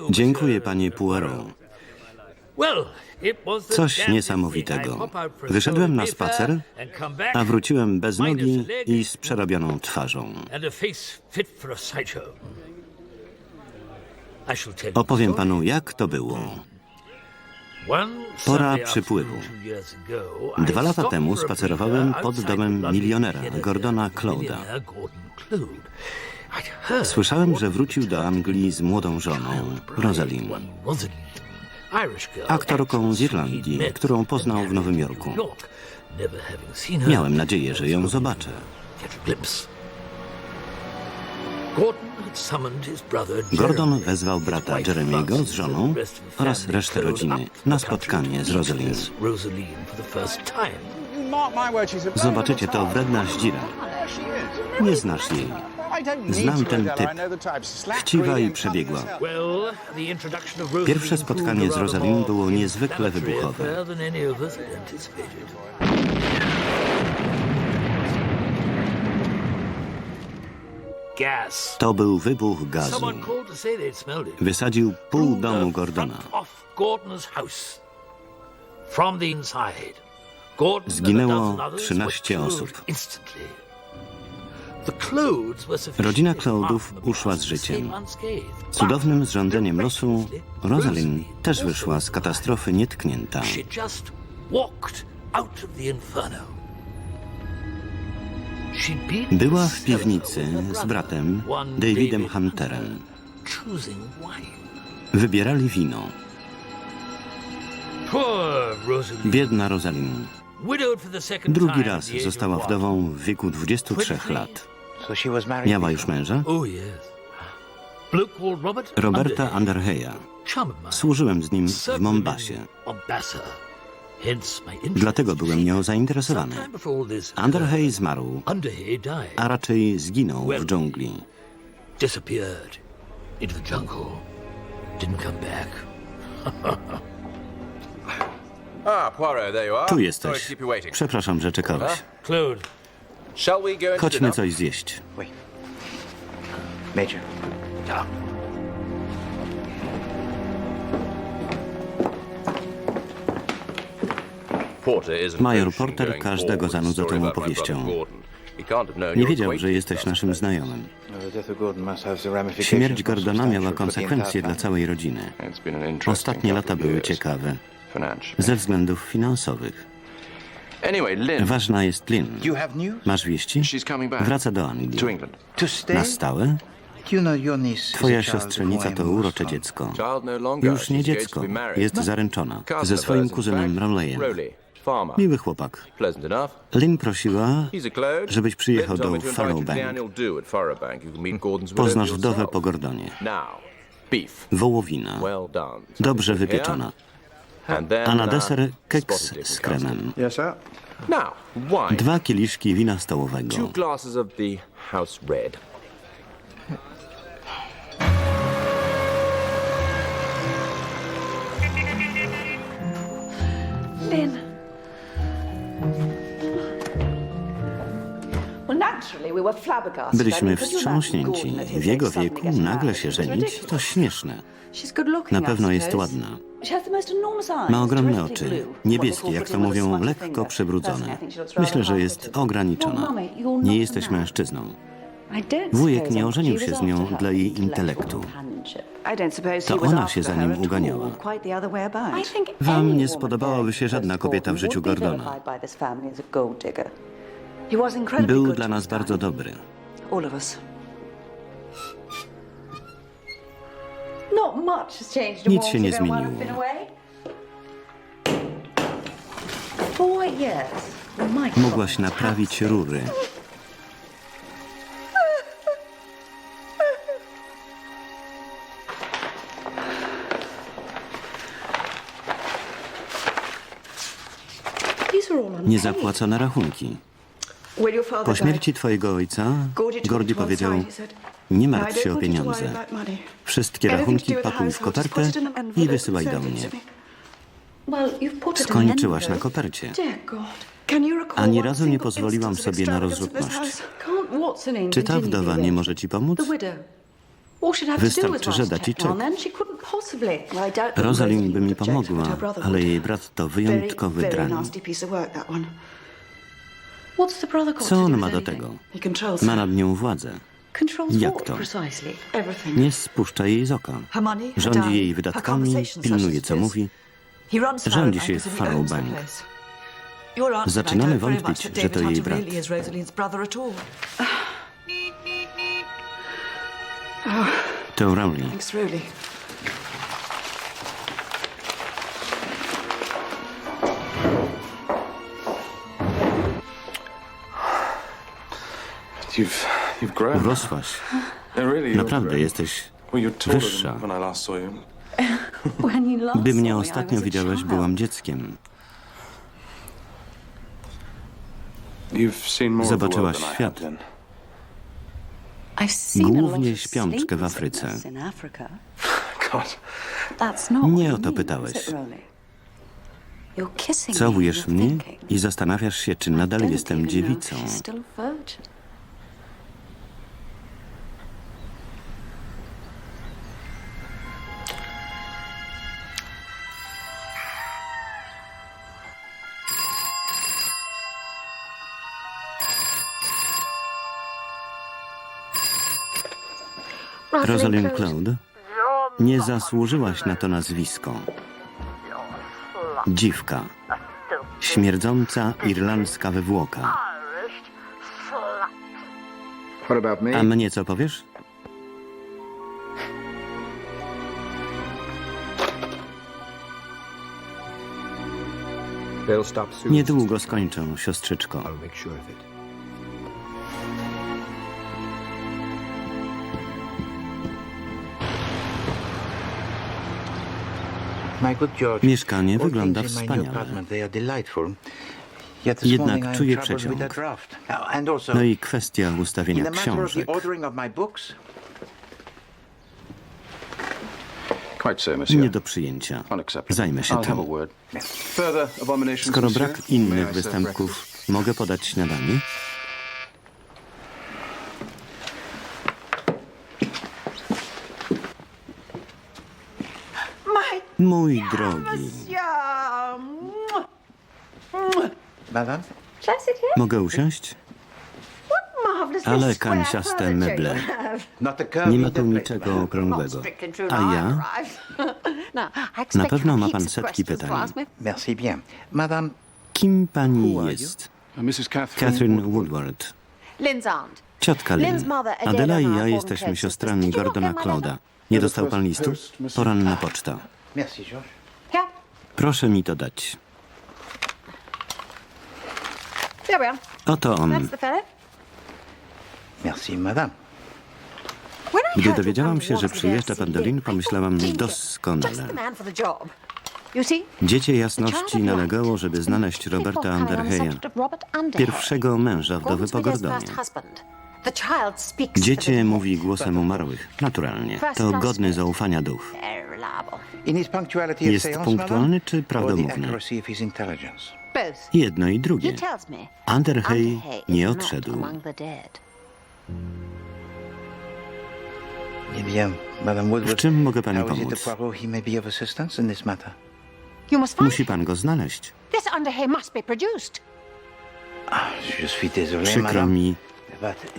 Dziękuję, panie Poirot. Coś niesamowitego. Wyszedłem na spacer, a wróciłem bez nogi i z przerobioną twarzą. Opowiem panu, jak to było. Pora przypływu. 2 lata temu spacerowałem pod domem milionera, Gordona Clouda. Słyszałem, że wrócił do Anglii z młodą żoną, Rosalind. Aktorką z Irlandii, którą poznał w Nowym Jorku. Miałem nadzieję, że ją zobaczę. Gordon wezwał brata Jeremiego z żoną oraz resztę rodziny na spotkanie z Rosalind. Zobaczycie, to wredna zdzira. Nie znasz jej. Znam ten typ. Chciwa i przebiegła. Pierwsze spotkanie z Rosalind było niezwykle wybuchowe. To był wybuch gazu. Wysadził pół domu Gordona. Zginęło 13 osób. Rodzina Cloudów uszła z życiem. Cudownym zrządzeniem losu Rosalind też wyszła z katastrofy nietknięta. Była w piwnicy z bratem Davidem Hunterem. Wybierali wino. Biedna Rosalind. Drugi raz została wdową w wieku 23 lat. Miała już męża? Roberta Underheya. Służyłem z nim w Mombasie. Dlatego byłem nią zainteresowany. Underhey zmarł, a raczej zginął w dżungli. Tu jesteś. Przepraszam, że czekałeś. Chodźmy coś zjeść. Major Porter każdego zanudza tą opowieścią. Nie wiedział, że jesteś naszym znajomym. Śmierć Gordona miała konsekwencje dla całej rodziny. Ostatnie lata były ciekawe. Ze względów finansowych. Ważna jest Lynn. Masz wieści? Wraca do Anglii. Na stałe? Twoja siostrzenica to urocze dziecko. Już nie dziecko. Jest zaręczona ze swoim kuzynem Rowleyem. Miły chłopak. Lynn prosiła, żebyś przyjechał do Furrowbank. Poznasz wdowę po Gordonie. Wołowina. Dobrze wypieczona. A na deser keks z kremem. 2 kieliszki wina stołowego. Lynn. Byliśmy wstrząśnięci. W jego wieku nagle się żenić to śmieszne. Na pewno jest ładna. Ma ogromne oczy, niebieskie, jak to mówią, lekko przebrudzone. Myślę, że jest ograniczona. Nie jesteś mężczyzną. Wujek nie ożenił się z nią dla jej intelektu. To ona się za nim uganiała. Wam nie spodobałaby się żadna kobieta w życiu Gordona. Był dla nas bardzo dobry. Nic się nie zmieniło. Mogłaś naprawić rury. Niezapłacone rachunki. Po śmierci twojego ojca, Gordy powiedział, nie martw się o pieniądze. Wszystkie rachunki pakuj w kopertę i wysyłaj do mnie. Skończyłaś na kopercie. Ani razu nie pozwoliłam sobie na rozrzutność. Czy ta wdowa nie może ci pomóc? Wystarczy, że da ci czek. Rosalind by mi pomogła, ale jej brat to wyjątkowy drań. Co on ma do tego? Ma nad nią władzę. Jak to? Nie spuszcza jej z oka. Rządzi jej wydatkami, pilnuje co mówi. Rządzi się w Faro Bank. Zaczynamy wątpić, że to jej brat. To Rowley. Urosłaś. Naprawdę jesteś wyższa. Gdy mnie ostatnio widziałeś, byłam dzieckiem. Zobaczyłaś świat. Głównie śpiączkę w Afryce. Nie o to pytałeś. Całujesz mnie i zastanawiasz się, czy nadal jestem dziewicą. Rosalind Cloud, nie zasłużyłaś na to nazwisko. Dziwka. Śmierdząca irlandzka wywłoka. A mnie co powiesz? Niedługo skończą, siostrzyczko. Mieszkanie wygląda wspaniale. Jednak czuję przeciąg. No i kwestia ustawienia książek. Nie do przyjęcia. Zajmę się tym. Skoro brak innych występków, mogę podać śniadanie? Mój drogi. Mogę usiąść? Ale kanciaste meble. Nie ma tu niczego okrągłego. A ja? Na pewno ma pan setki pytań. Kim pani jest? Catherine Woodward. Ciotka Lynn. Adela i ja jesteśmy siostrami Gordona Clouda. Nie dostał pan listu? Poranna poczta. Proszę mi to dać. Oto on. Gdy dowiedziałam się, że przyjeżdża pan do Lynn, pomyślałam doskonale. Dziecię jasności nalegało, żeby znaleźć Roberta Underheya, pierwszego męża wdowy po Gordonie. Dziecię mówi głosem umarłych. Naturalnie. To godny zaufania duch. Jest punktualny czy prawdomówny? Jedno i drugie. Underhey nie odszedł. W czym mogę pani pomóc? Musi pan go znaleźć. Przykro mi,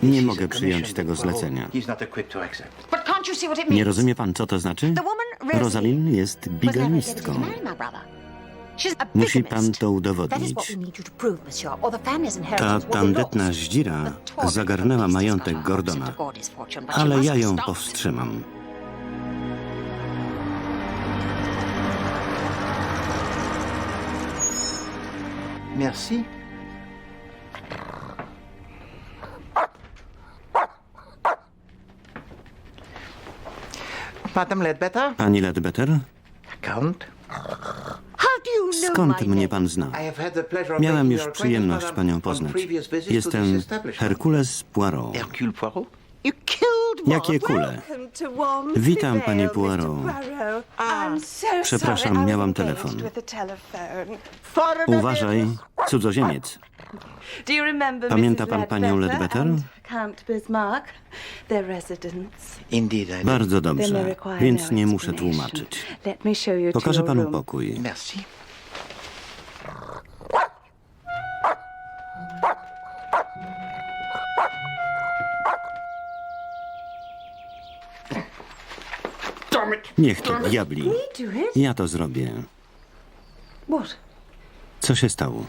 nie mogę przyjąć tego zlecenia. Nie rozumie pan, co to znaczy? Rosalind jest bigamistką. Musi pan to udowodnić. Ta tandetna zdzira zagarnęła majątek Gordona, ale ja ją powstrzymam. Merci. Madame Ledbetter? Pani Ledbetter? Count? Skąd mnie pan zna? Miałem już przyjemność panią poznać. Jestem Herkules Poirot. Hercule Poirot? Jakie kule? Witam, pani Poirot. Przepraszam, miałam telefon. Uważaj, cudzoziemiec. Pamięta pan panią Ledbetter? Indeed, I do. Bardzo dobrze, więc nie muszę tłumaczyć. Pokażę panu pokój. Merci. Niech to diabli. Ja to zrobię. Co się stało?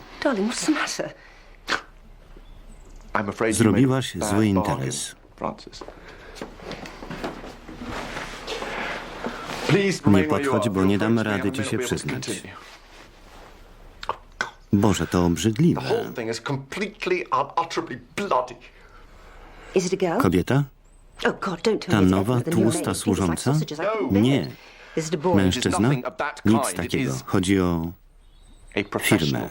Zrobiłaś zły interes. Nie podchodź, bo nie dam rady ci się przyznać. Boże, to obrzydliwe. Kobieta? Ta nowa, tłusta służąca? Nie. Mężczyzna? Nic takiego. Chodzi o firmę.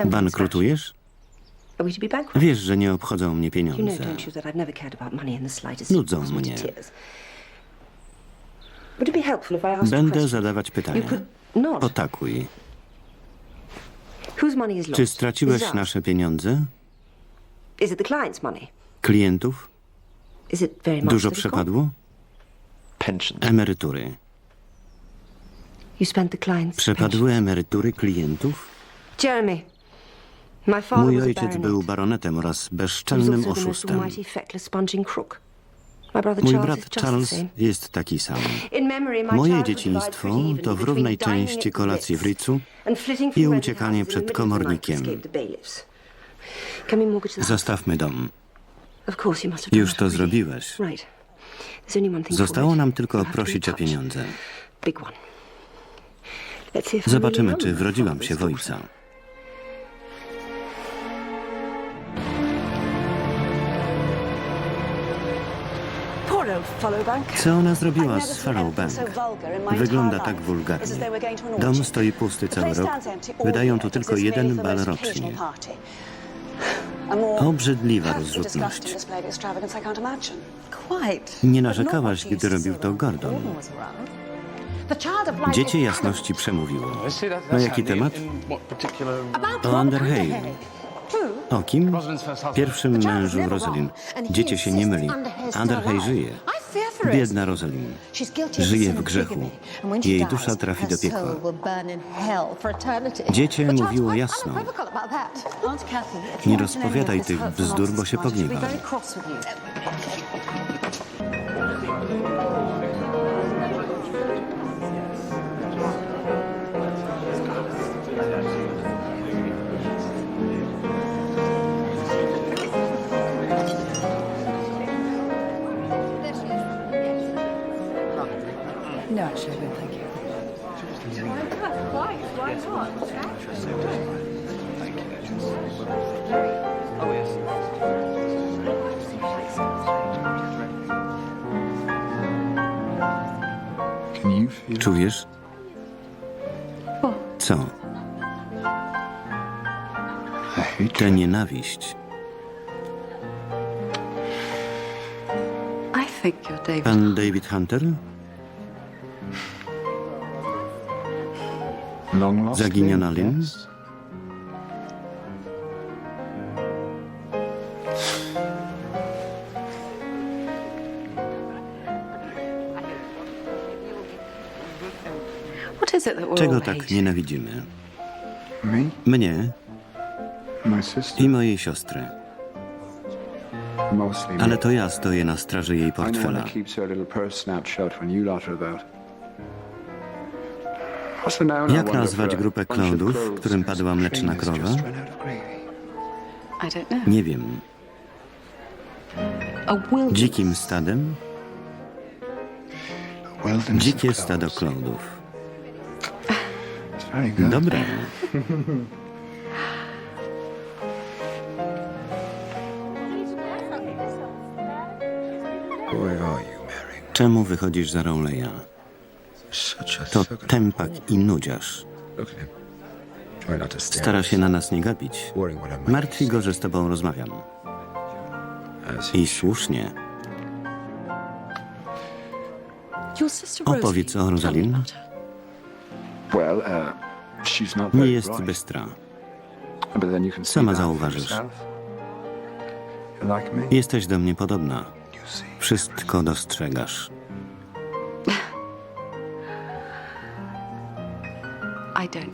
Bankrutujesz? Wiesz, że nie obchodzą mnie pieniądze. Nudzą mnie. Będę zadawać pytania. Potakuj. Czy straciłeś nasze pieniądze? Klientów? Dużo przepadło? Emerytury. Przepadły emerytury klientów? Mój ojciec był baronetem oraz bezczelnym oszustem. Mój brat Charles jest taki sam. Moje dzieciństwo to w równej części kolacje w Ritzu i uciekanie przed komornikiem. Zostawmy dom. Już to zrobiłeś. Zostało nam tylko prosić o pieniądze. Zobaczymy, czy wrodziłam się w ojca. Co ona zrobiła z Follow Bank? Wygląda tak wulgarnie. Dom stoi pusty cały rok. Wydają tu tylko jeden bal rocznie. Obrzydliwa rozrzutność. Nie narzekałaś, gdy robił to Gordon. Dziecię jasności przemówiło. Na jaki temat? O Underhay. O kim? Pierwszym mężu Rosalind. Dziecię się nie myli. Underhay żyje. Biedna Rosalind. Żyje w grzechu. Jej dusza trafi do piekła. Dziecię mówiło jasno. Nie rozpowiadaj tych bzdur, bo się pogniewam. No, actually, I don't thank you. Czujesz? Co? Tę nienawiść. Pan David Hunter? Zaginiona Lynn? Czego tak nienawidzimy? Mnie i mojej siostry. Ale to ja stoję na straży jej portfela. Jak nazwać grupę cloudów, którym padła mleczna krowa? Nie wiem. Dzikim stadem? Dzikie stado cloudów. Dobre. Czemu wychodzisz za Rowleya? To tępak i nudziarz. Stara się na nas nie gapić. Martwi go, że z tobą rozmawiam. I słusznie. Opowiedz o Rosalind. Nie jest bystra. Sama zauważysz. Jesteś do mnie podobna. Wszystko dostrzegasz.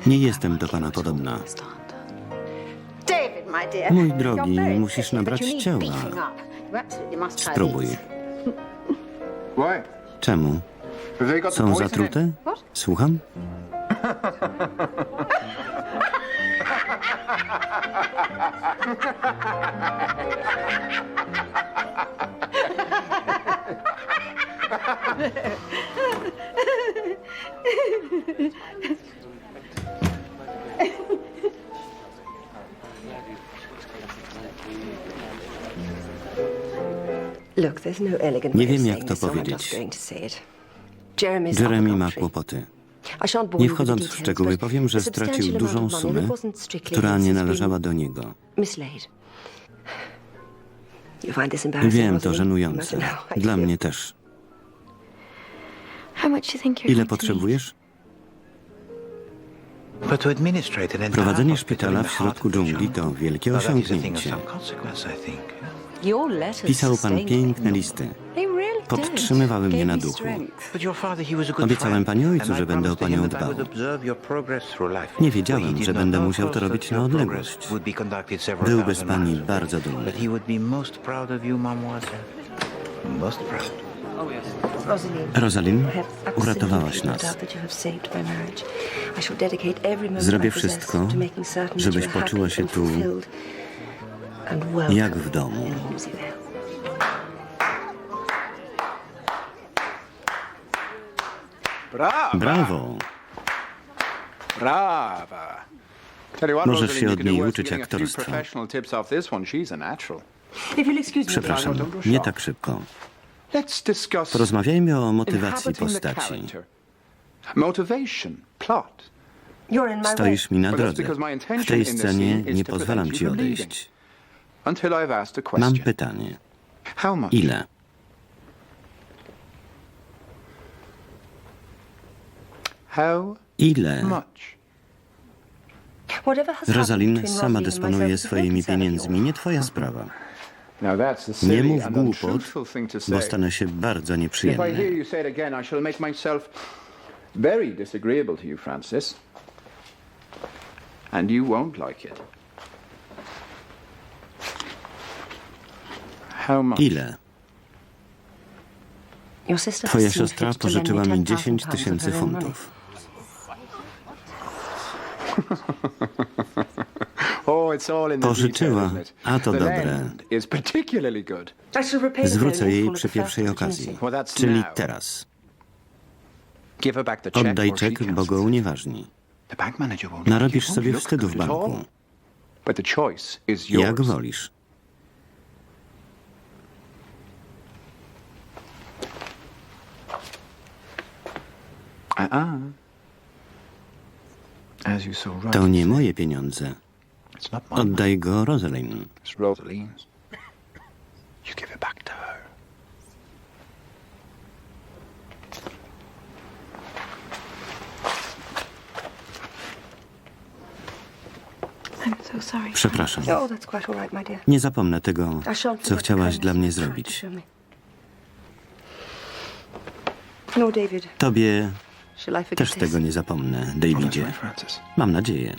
Nie jestem do pana podobna. Mój drogi, musisz nabrać ciała. Spróbuj. Czemu? Są zatrute? Słucham? Nie wiem, jak to powiedzieć. Jeremy ma kłopoty. Nie wchodząc w szczegóły, powiem, że stracił dużą sumę, która nie należała do niego. Wiem, to żenujące. Dla mnie też. Ile potrzebujesz? Prowadzenie szpitala w środku dżungli to wielkie osiągnięcie. Pisał pan piękne listy. Podtrzymywały mnie na duchu. Obiecałem pani ojcu, że będę o panią dbał. Nie wiedziałem, że będę musiał to robić na odległość. Byłby z pani bardzo dumny. Rosalind, uratowałaś nas. Zrobię wszystko, żebyś poczuła się tu jak w domu. Brawo! Możesz się od niej uczyć aktorstwa. Przepraszam, nie tak szybko. Porozmawiajmy o motywacji postaci. Stoisz mi na drodze. W tej scenie nie pozwalam ci odejść. Mam pytanie. Ile? Ile? Rosalind sama dysponuje swoimi pieniędzmi, nie twoja sprawa. Nie mów głupot, bo stanę się bardzo nieprzyjemny. Ile? Twoja siostra pożyczyła mi 10 000 funtów. Pożyczyła, a to dobre. Zwrócę jej przy pierwszej okazji, czyli teraz. Oddaj czek, bo go unieważni. Narobisz sobie wstydu w banku. Jak wolisz. To nie moje pieniądze. Oddaj go Rosalind. Przepraszam. Nie zapomnę tego, co chciałaś dla mnie zrobić. Tobie też tego nie zapomnę, Davidzie. Mam nadzieję.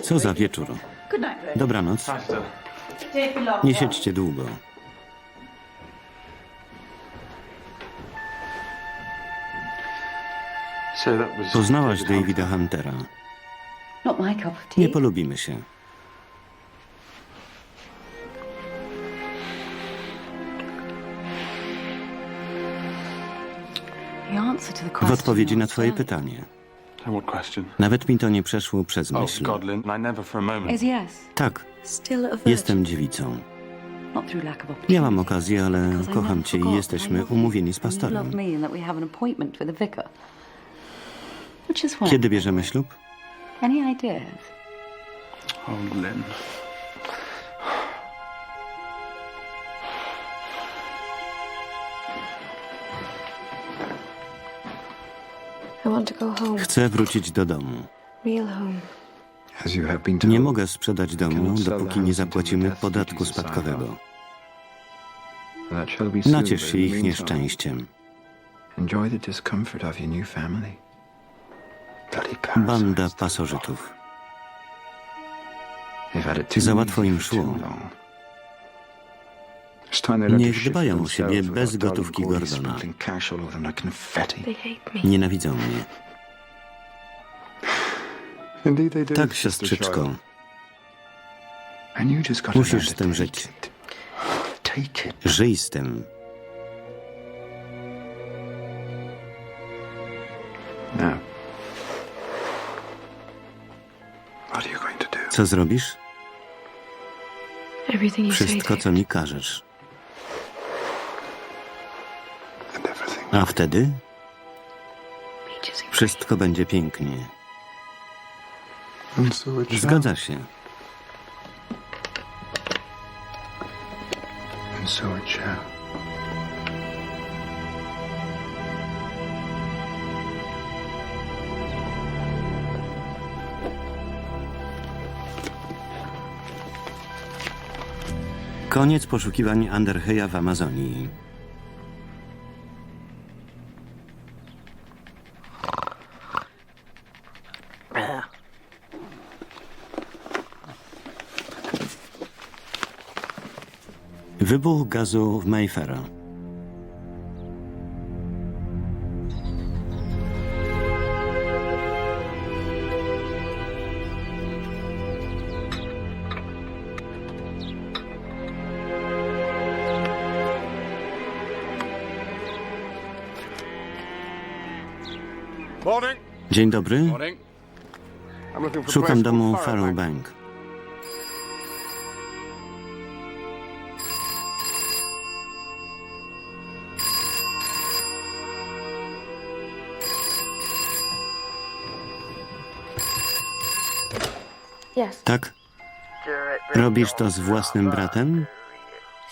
Co za wieczór. Dobranoc. Nie siedźcie długo. Poznałaś Davida Huntera. Nie polubimy się. W odpowiedzi na twoje pytanie. Nawet mi to nie przeszło przez myśl. Tak, jestem dziewicą. Not through lack of opportunity. Miałam okazję, ale kocham cię i jesteśmy umówieni z You pastorem. love me and that we have an appointment with the vicar. Which is when? Kiedy bierzemy ślub? Any ideas? Oh, Lynn. I want to go home. Chcę wrócić do domu. Real home. As you have been told. Nie mogę sprzedać domu, dopóki nie zapłacimy podatku spadkowego. That shall be soon, Naciesz but się in ich the meantime, nieszczęściem. enjoy the discomfort of your new family. Bloody parasites. Banda pasożytów. They've had it too Za easy łatwo im for szło. too long. It's time they learned to Niech shift dbają o siebie themselves bez without gotówki darling Gordy Gordona. sprinkling cash all over them like confetti. They hate me. Nienawidzą mnie. Indeed they do, Tak, sister siostrzyczko. child. And you just gotta Musisz learn z to tym take żyć. it. Take it. Żyj z tym. Now. What are you going to do? Co zrobisz? Everything you say, Wszystko, Dave. co mi każesz. And everything. A wtedy Peaches and wszystko będzie pięknie. And so it shall. Zgadza się. And so it shall. Koniec poszukiwań Underheya w Amazonii. Wybuch gazu w Mayfaira. Dzień dobry. Szukam domu Faro Bank. Yes. Tak? Robisz to z własnym bratem?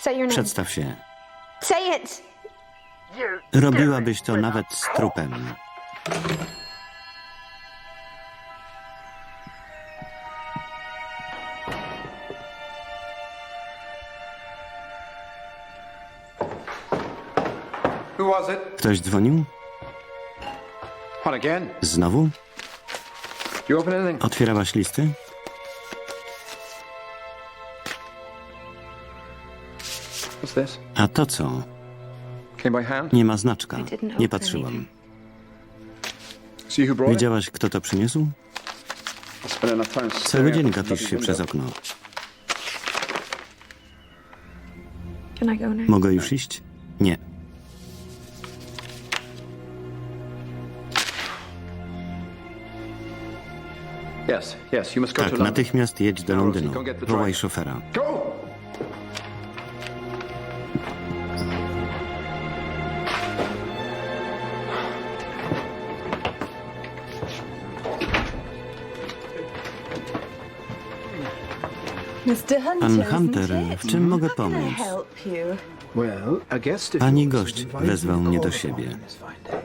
Say your name. Przedstaw się. Say it. Robiłabyś to nawet z trupem. Who was it? Ktoś dzwonił? What again? Znowu? You open anything? Otwierałaś listy? What's this? A to co? Came by hand? Nie ma znaczka. I didn't Nie open patrzyłam. anything. See who brought it? Widziałaś, kto to przyniósł? Spent enough time Cały staring dzień out the gapisz się bloody przez window. okno. Can I go now? Mogę już iść? Nie. Yes, yes, you must go to Tak, London. natychmiast jedź do Londynu. Wołaj szofera. Go! Mr. Hunter, Pan isn't Hunter, it? w czym mogę How can I pomóc? help you? Well, a guest of Pani yours gość has invited wezwał me to mnie do call siebie. upon this fine day.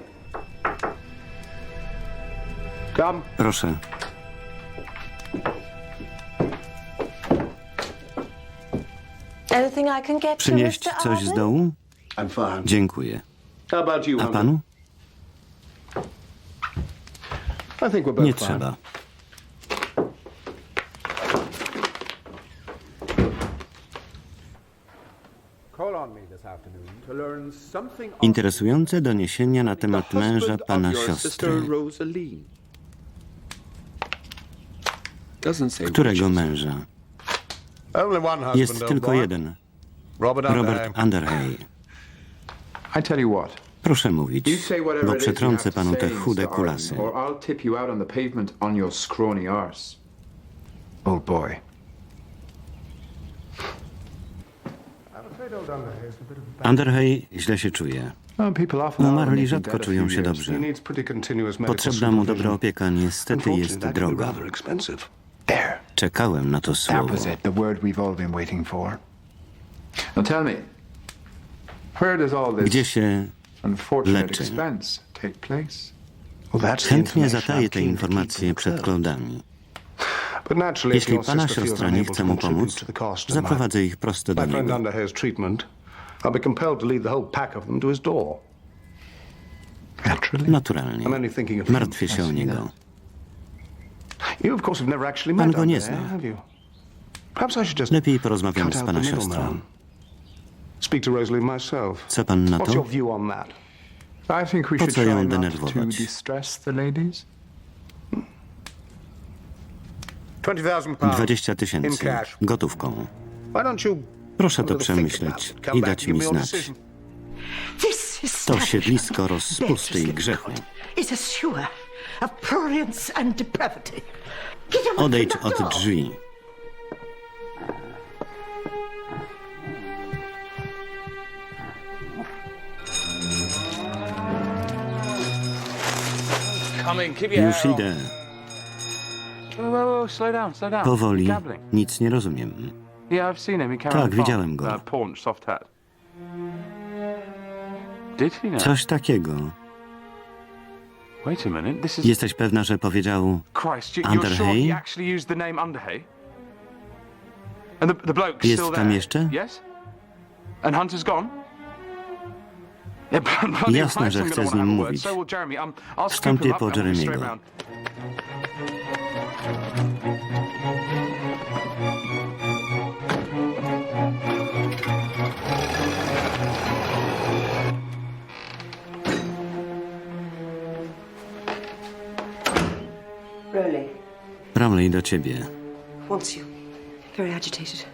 Come. Proszę. Anything I can get Przynieść to Mr. coś z Arden? dołu? I'm fine. Dziękuję. How about you, A Hunter? panu? I think we're both Nie fine. trzeba. Interesujące doniesienia na temat męża pana siostry. Którego męża? Jest tylko jeden. Robert Underhay. I tell you what. Proszę mówić, You say whatever bo it is you przetrącę have to panu te say, chude Mr. kulasy. Arden, or I'll tip you out on the pavement on your scrawny arse. Old boy. Underhay źle się czuje. Umarli rzadko czują się dobrze. Potrzebna mu dobra opieka niestety jest droga. Czekałem na to słowo. Gdzie się leczy? Chętnie zataję te informacje przed klądami. Jeśli pana siostra nie chce mu pomóc, zaprowadzę ich prosto do niego. Naturalnie. Martwię się o niego. Pan go nie zna. Lepiej porozmawiam z pana siostrą. Co pan na to? Po co ją denerwować? 20 tysięcy. Gotówką. Proszę to przemyśleć i dać mi znać. To siedlisko rozpusty i grzechu. Odejdź od drzwi. Już idę. Powoli, nic nie rozumiem. Tak, widziałem go. Coś takiego. Jesteś pewna, że powiedział Underhay? Jest tam jeszcze? Jasne, że chcę z nim mówić. Wstąpię po Jeremiego. Rowley, do ciebie. Wants you. Very agitated.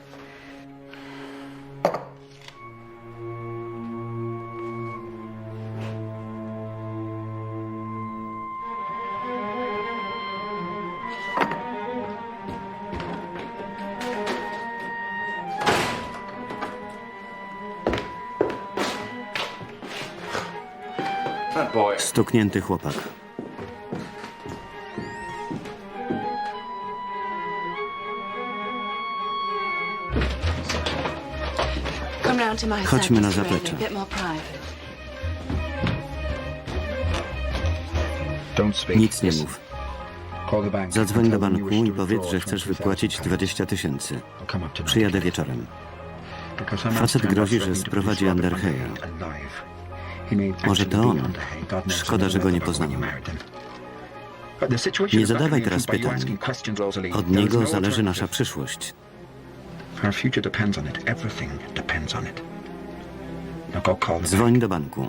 Stuknięty chłopak. Chodźmy na zaplecze. Nic nie mów. Zadzwoń do banku i powiedz, że chcesz wypłacić 20 tysięcy. Przyjadę wieczorem. Facet grozi, że sprowadzi Underhaya. Może to on. Szkoda, że go nie poznałem. Nie zadawaj teraz pytań. Od niego zależy nasza przyszłość. Dzwoń do banku.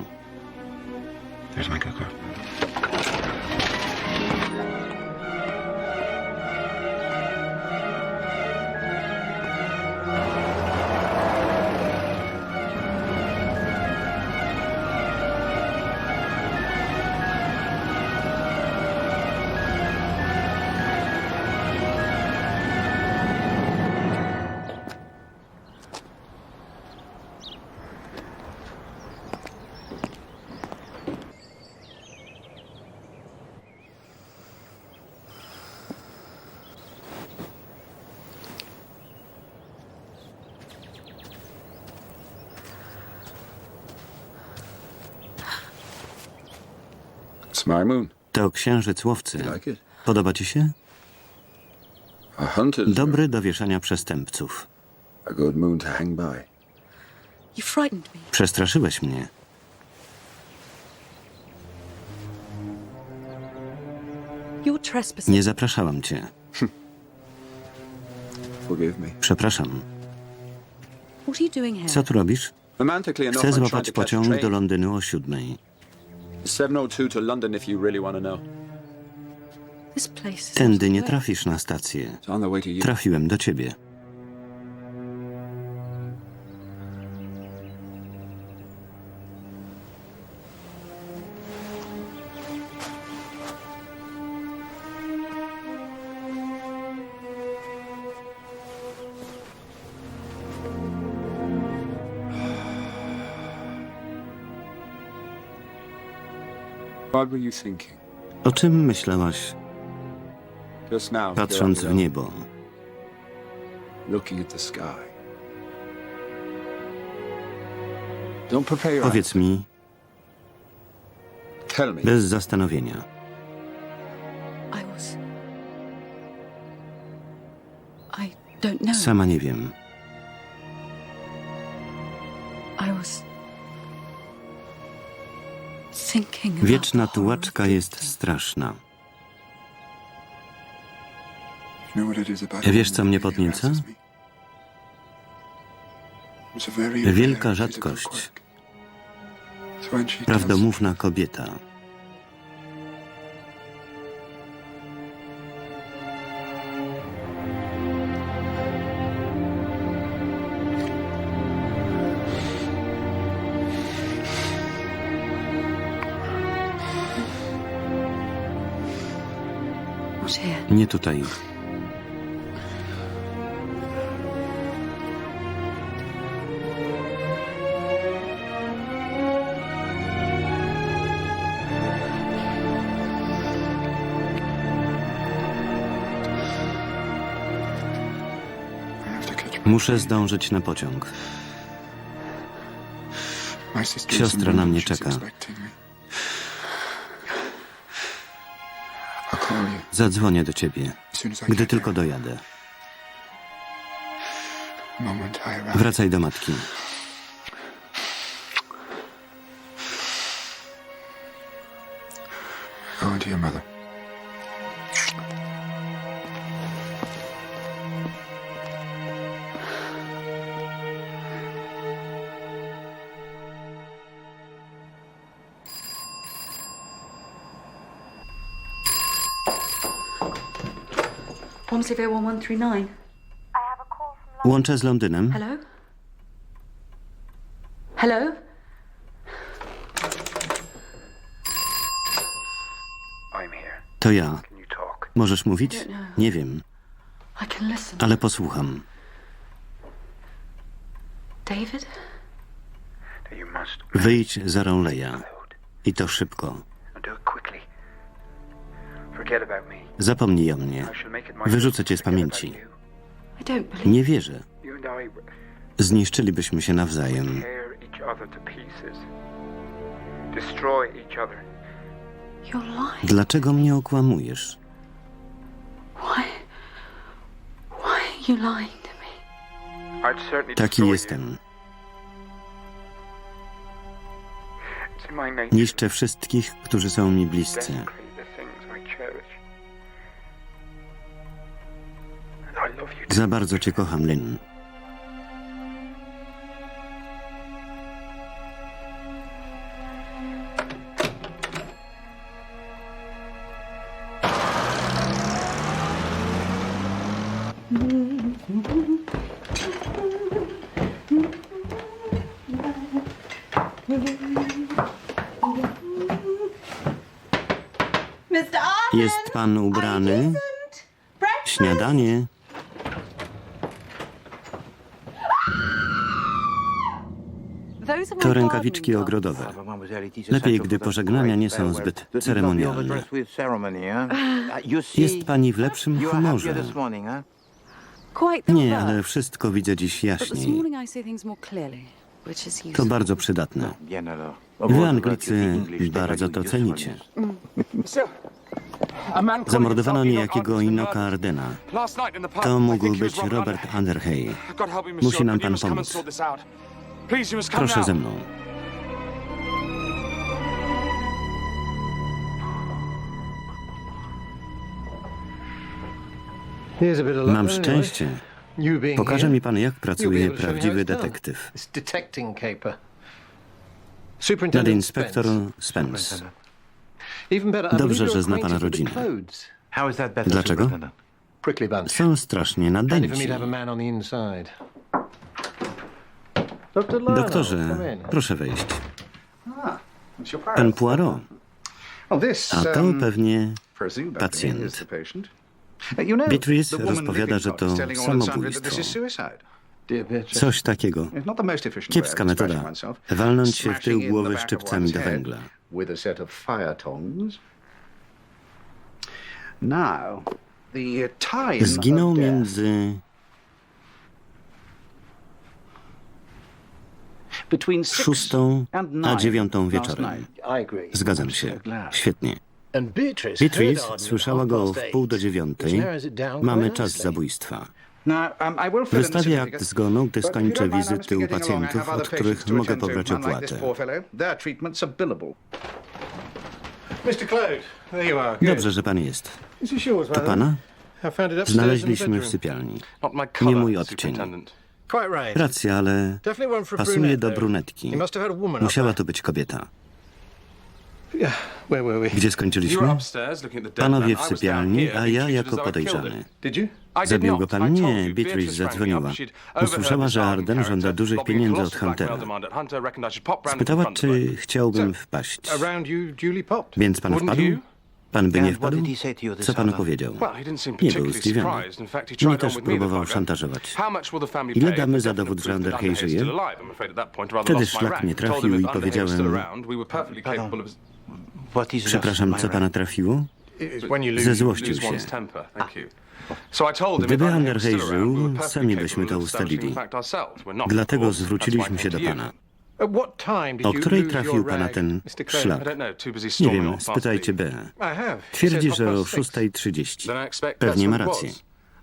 To księżyc łowcy. Podoba ci się? Dobry do wieszania przestępców. Przestraszyłeś mnie. Nie zapraszałam cię. Przepraszam. Co tu robisz? Chcę złapać pociąg do Londynu o 7:00. 7:02 to London if you really want to know. Tędy nie trafisz na stację. It's on the way to you. Trafiłem do ciebie. What were you thinking? O czym myślałaś, Just now, patrząc here w I am, niebo? looking at the sky. Don't prepare your Powiedz mi, Tell me. bez zastanowienia. I don't know. Sama nie wiem. Thinking about Wieczna the tułaczka horror jest straszna. You know what it is about Wiesz, a co woman mnie that podnieca? impresses me? It's a very Wielka rare rzadkość. physical quirk. So when she does Prawdomówna kobieta. Not here. Nie tutaj. I have to catch Muszę zdążyć na pociąg. my sister. Siostra na mnie czeka. I'll call you Zadzwonię do ciebie, as soon as I gdy get tylko there. dojadę. The moment I arrive. Wracaj do matki. Go into your mother. Pomsivir 1139. Łączę z Londynem. Hello? Hello? I'm here. To ja. Can you talk? Możesz mówić? Nie wiem, I can listen. ale posłucham. David? You must Wyjdź za Rowleya. I to szybko. and do it quickly. Forget about me. Zapomnij o mnie. I shall make it my Wyrzucę cię z forget about pamięci. you. I don't believe Nie wierzę. You and I Zniszczylibyśmy się nawzajem. tear each other to pieces. Destroy each other. you're lying. Dlaczego mnie okłamujesz? Why are you lying to me? I'd certainly Taki destroy you. jestem. It's in my nature. Niszczę wszystkich, którzy są mi bliscy. Desecrate the things I cherish. And I love you too. Za bardzo cię kocham, Lynn. Mr. Arthur! Jest pan ubrany? Śniadanie? To rękawiczki ogrodowe. Lepiej, gdy pożegnania nie są zbyt ceremonialne. Jest pani w lepszym humorze. Nie, ale wszystko widzę dziś jaśniej. To bardzo przydatne. Wy, Anglicy, bardzo to cenicie. Zamordowano niejakiego Inoka Ardena. To mógł być Robert Underhay. Musi nam pan pomóc. Proszę ze mną. Mam szczęście. Pokaże mi pan, jak pracuje prawdziwy detektyw. Nadinspektor Spence. Dobrze, że zna pana rodzinę. Dlaczego? Są strasznie nadęci. Doktorze, proszę wejść. Pan Poirot. A to pewnie pacjent. Beatrice rozpowiada, że to samobójstwo. Coś takiego. Kiepska metoda. Walnąć się w tył głowy szczypcami do węgla. with a set of fire tongs. Now, the time Zginął of death między between 6 6 and a 9 9 last wieczorem. night. I agree. Zgadzam I'm się. so glad. Świetnie. Beatrice Słyszała go w 8:30. Mamy czas zabójstwa. Now, I will fill in the Wystawię akt certificate, zgonu, gdy but if you skończę don't mind, I'm wizyty u getting along. I pacjentów, have od other których patients to mogę attend to, pobrać man like this opłatę. poor fellow. Their treatments are billable. Mr. Cloud, there you are. Good. Dobrze, że pan jest. Is this yours, To rather? pana? I found it upstairs in the Znaleźliśmy w bedroom. sypialni. Not my Nie colour, mój odcień. Superintendent. Quite right. Racja, ale Definitely one for a pasuje brunette, do though. brunetki. You must have had a woman up Musiała to być kobieta. there. Where were we? Gdzie You were skończyliśmy? upstairs looking at the dead Panowie man. w I was down sypialni, here a being ja treated jako as though I killed podejrzany. him. Did you? I did Zabił not. go I pan? told Nie, you. Beatrice Beatrice rang me zadzwoniła. up. She'd Usłyszała, że overheard the Arden żąda character dużych lobbying pieniędzy od colossal blackmail Huntera. demand at Hunter, reckoned I should pop round in Spytała, front of the czy chciałbym wpaść. Around you duly popped. Więc pan Wouldn't wpadł? you? Pan by nie And what wpadł? did he say to you this Co panu afternoon? powiedział? Well, he didn't seem Nie był particularly zdziwiony. surprised. In fact, he Mnie tried on też with me the próbował photograph. szantażować. How much will the family Ile pay damy for za definite dowód, że proof that Underhay Underhay is żyje? still alive? I'm afraid at that point I rather Wtedy lost my szlak rank. mnie I told trafił him i if Underhay was still powiedziałem... around, we were perfectly capable of... What is Przepraszam, lost, co my pana rank? trafiło? It's when you Ze lose. złościł Lose się. one's temper. Thank you. So I told him Gdyby if Underhay was Underhay still around, we żył, were perfectly sami byśmy to capable of establishing ustalili. the fact ourselves. We're not, of Dlatego course. That's why I zwróciliśmy się do came to you. pana. At what time did O you której lose trafił your pana rag, ten Mr. Cloud? szlak? I don't know. Too busy Nie storming wiem, off past spytajcie the... B. I have. She Twierdzi, said że o 6:30. 6:30. Then I expect Pewnie that's ma what it rację.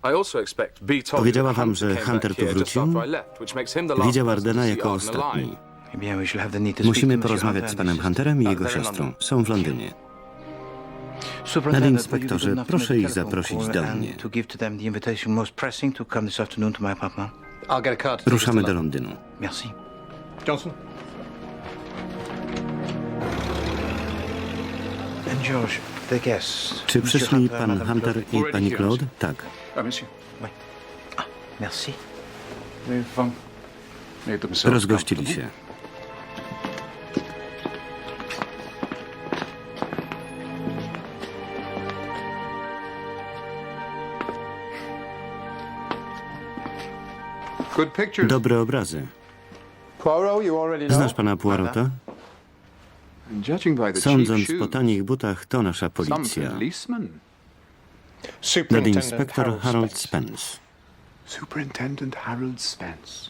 was. I also expect B told Powiedziała you that wam, Hunter że came Hunter back tu here just wrócił? after I left, which makes him the last Widział person to Ardena see jako Arden ostatni. alive. Maybe we shall have the need to speak Musimy to Monsieur porozmawiać Arden z panem and his Hunterem i sister. jego siostrą. Są w Londynie. Superintendent, will you be Nadinspektorze, good enough to proszę make ich a telephone zaprosić call do and mnie. to give to them the invitation most pressing to come this afternoon to my apartment? I'll get a card to take us Ruszamy to do London. Londynu. Merci. Johnson? And George, the guests. Czy Monsieur przyszli Hunter, pan Madame Hunter Claude? i pani Claude? Tak. Ah, monsieur. Merci. They've made themselves Rozgościli się. good pictures. Dobre obrazy. Poirot, you already know. Znasz pana Poirota? And judging by the Sądząc cheap po shoes, tanich butach, to nasza some policja. policeman. Superintendent Nadinspektor Harold Spence. Spence. Superintendent Harold Spence.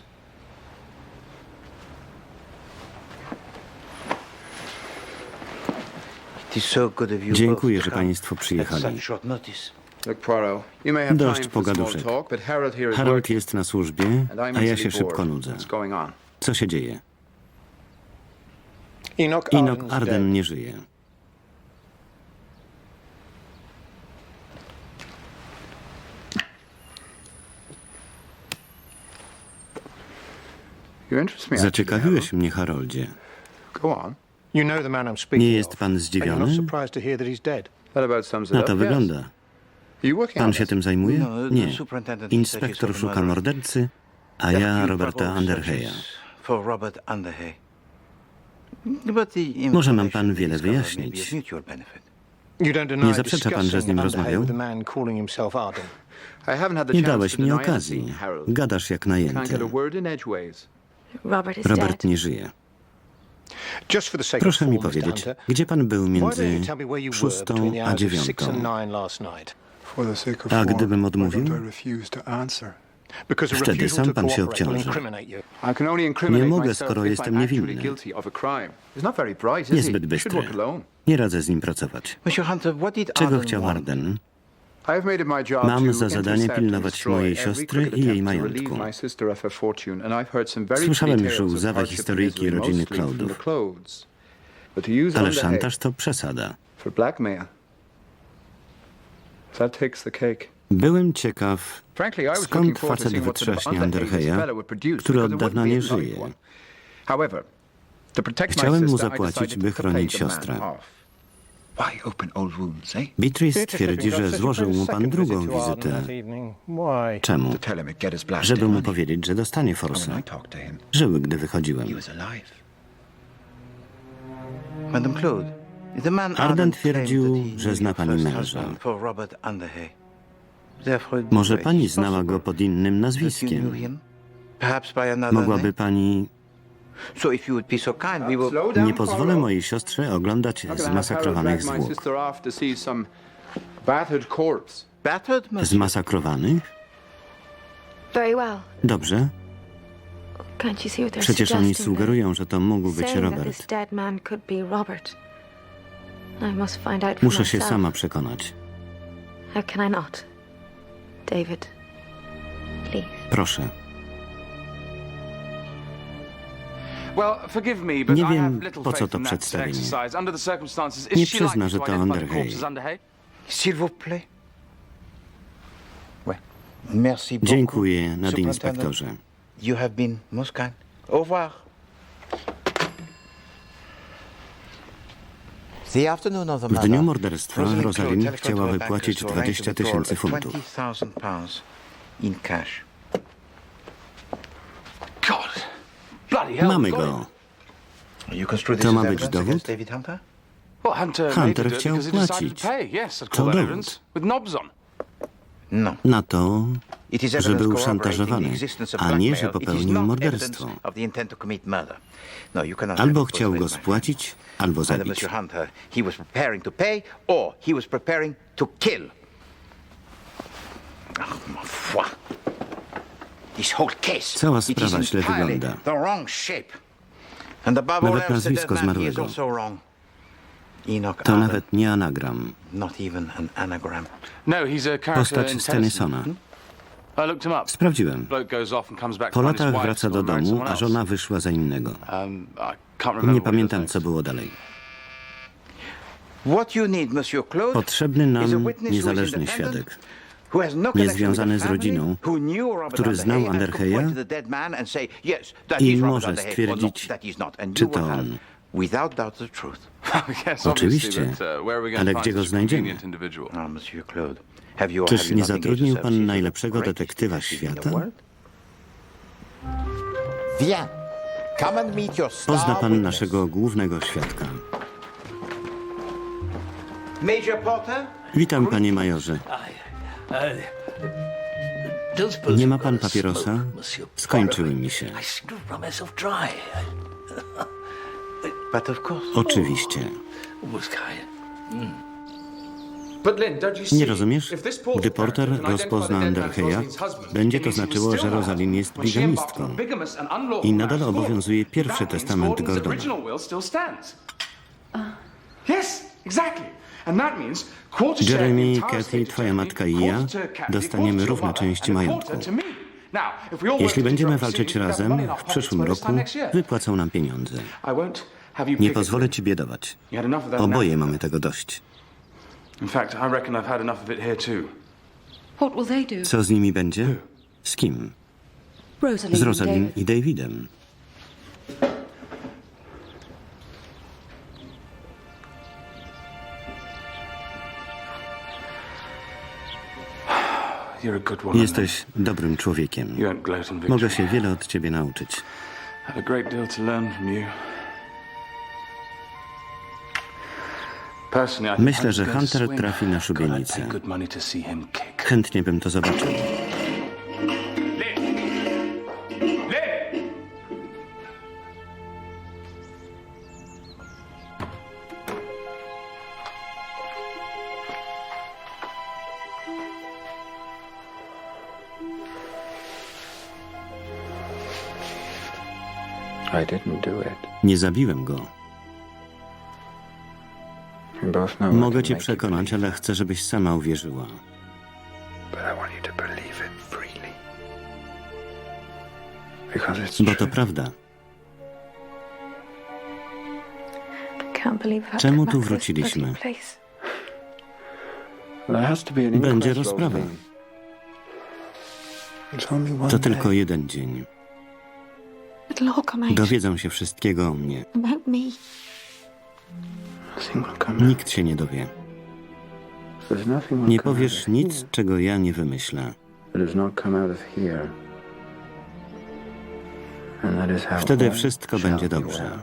It is so good of you Dziękuję, both że to come państwo at przyjechali. such short notice. Look, Poirot, you may have Dość time for small pogaduszek. talk, but Harold here is Harold working, jest na służbie, and I'm a ja easily się szybko bored. nudzę. What's going on? Co się dzieje? Enoch Enoch Arden's Arden dead. nie żyje. You interest me. actually, Zaciekawiłeś mnie, Haroldzie. Harold. Go on. You know the man I'm speaking Nie jest of. pan And you're not zdziwiony? surprised to hear that he's dead. That about sums it Na up. to yes. wygląda. Are you working on Pan się this? tym zajmuje? No, Nie. the superintendent says Inspektor he's szuka murderer. mordercy, a There are ja few Roberta probable Underheya. searches For Robert Underhay. But the Może nam pan information wiele discovered may be wyjaśnić. of mutual benefit. You don't deny Nie zaprzecza pan, że z nim discussing Underhay rozmawiał? with a man calling himself Arden. I haven't had the Nie chance dałeś to mi deny okazji. anything, Harold. Gadasz jak Can't najęty. get a word in edgeways. Robert is Robert dead. nie żyje. Just for the sake Proszę of mi form, Mr. powiedzieć, Hunter, gdzie pan był why don't między you tell me where you were 6 between the a hours of 6 and 9? 9 last night? For the sake of A form, gdybym odmówił? why don't I refuse to answer? Because a Wtedy refusal sam to pan się cooperate will obciąży. incriminate you. I can only incriminate Nie mogę, myself skoro if jestem I'm actually niewinny. guilty of a crime. He's not very bright, is he? Niezbyt You should bystry. work alone. Nie radzę z nim pracować. Monsieur Hunter, what did Czego Arden chciał want? Arden? I've made it my job Mam to za zadanie intercept and pilnować destroy mojej every siostry crooked i jej attempt to majątku. relieve my sister of her fortune, and I've heard some very Słyszałem pretty już tales of łzawe hardship and historyjki misery, rodziny mostly from Cloudów. the Clodes. But to use Ale Underhay szantaż to przesada. for blackmail, that takes the cake. Byłem ciekaw, Frankly, I was skąd looking forward to facet seeing what sort of wytrzaśnie Underhay this Underheya, fellow would produce, który because od it dawna wouldn't nie be a light żyje. one. However, to protect my Chciałem mu sister, I zapłacić, decided by to pay chronić the man siostrę. off. Why open old wounds, eh? Beatrice Beatrice twierdzi, że złożył mu pan drugą wizytę. Why? Czemu? To tell him it get his blast Żeby mu money. powiedzieć, że dostanie And when forsę. I talked to him, Żyły, gdy wychodziłem. he was alive. Madame Claude, the man Arden claimed twierdził, that he że knew zna your pani first męża. husband for Robert Underhay. Therefore, it Może is pani znała go pod innym that you knew nazwiskiem. him? Perhaps by another Mogłaby name? pani... So if you would be so kind, we will... Nie pozwolę mojej siostrze oglądać zmasakrowanych zwłok. Battered, Zmasakrowanych? Very well. Dobrze. Can't you see what they're Przecież oni suggesting? sugerują, że to mógł być Saying that this Robert. dead man could be Robert. I must find out for Muszę się myself. sama przekonać. How can I not? David, please. Proszę. Nie wiem, po co to przedstawienie. Nie przyzna, że to Underhay. S'il vous plaît. Ouais. Merci beaucoup. Dziękuję, nadinspektorze. You have been most kind. Au revoir. W dniu morderstwa Rosalind chciała wypłacić 20 000 funtów. £20,000 in cash. Mamy go. To ma być dowód? Hunter chciał płacić. To dowód. No. Na to, że był szantażowany, a nie, że popełnił morderstwo. Albo chciał go spłacić, albo zabić. He was preparing to pay, or he was preparing to kill. Oh, ma foi. This whole case. Cała it is sprawa źle entirely wygląda. the wrong shape. And above all Nawet else, nazwisko the dead man, he is zmarłego. also wrong. Enoch To Allen, nawet nie anagram. not even an anagram. Postać s10e04. Sprawdziłem. Po latach wraca do domu, a żona wyszła za innego. Nie pamiętam, co było dalej. What you need, Monsieur Claude, Potrzebny is a nam witness who is niezależny independent, świadek. who has no connection Niezwiązany with the z rodziną, family, who knew Robert który znał Underhay and could Underhaya point to the dead man and say, yes, that i is Robert może Underhay, or stwierdzić, no, that is not. And czy you to will have, on. without doubt, the truth. Oczywiście, ale gdzie go znajdziemy? Ah, Monsieur Claude, have you Czyż nie not engaged zatrudnił the pan services of najlepszego the greatest detektywa detective in the świata? world? Pozna pan naszego głównego świadka. Major Porter? Witam, panie majorze. Nie ma pan papierosa? Skończyły mi się. But of course. Oczywiście. Nie rozumiesz? Gdy Porter rozpozna Underhaya, będzie to znaczyło, że Rosalind jest bigamistką. I nadal obowiązuje pierwszy testament Gordona. Jeremy, Kathy, twoja matka i ja dostaniemy równe części majątku. Jeśli będziemy walczyć razem, w przyszłym roku wypłacą nam pieniądze. Nie pozwolę ci biedować. Oboje mamy tego dość. What will they do? Co z nimi będzie? Z kim? Rosalind Z and Rosalind David. i Davidem. Jesteś dobrym człowiekiem. Mogę się wiele od ciebie nauczyć. Myślę, że Hunter trafi na szubienicę. Chętnie bym to zobaczył. I didn't do it. Nie zabiłem go. We both know I Mogę can cię make you przekonać, believe ale chcę, żebyś sama uwierzyła. it, but I want you to believe it freely. Because it's Bo to true. prawda. Can't believe how Czemu that tu was wróciliśmy? bloody place. There has to be an Będzie inquest, rozprawa. Rosaline. It's only one To tylko day. jeden dzień. It'll all come out Dowiedzą się wszystkiego o mnie. about me. Nothing will come out. Nikt się nie dowie. There's nothing will Nie come out powiesz of nic, here czego ja nie wymyślę. that does not come out of here. And that is how Wtedy all wszystko shall będzie be dobrze. well.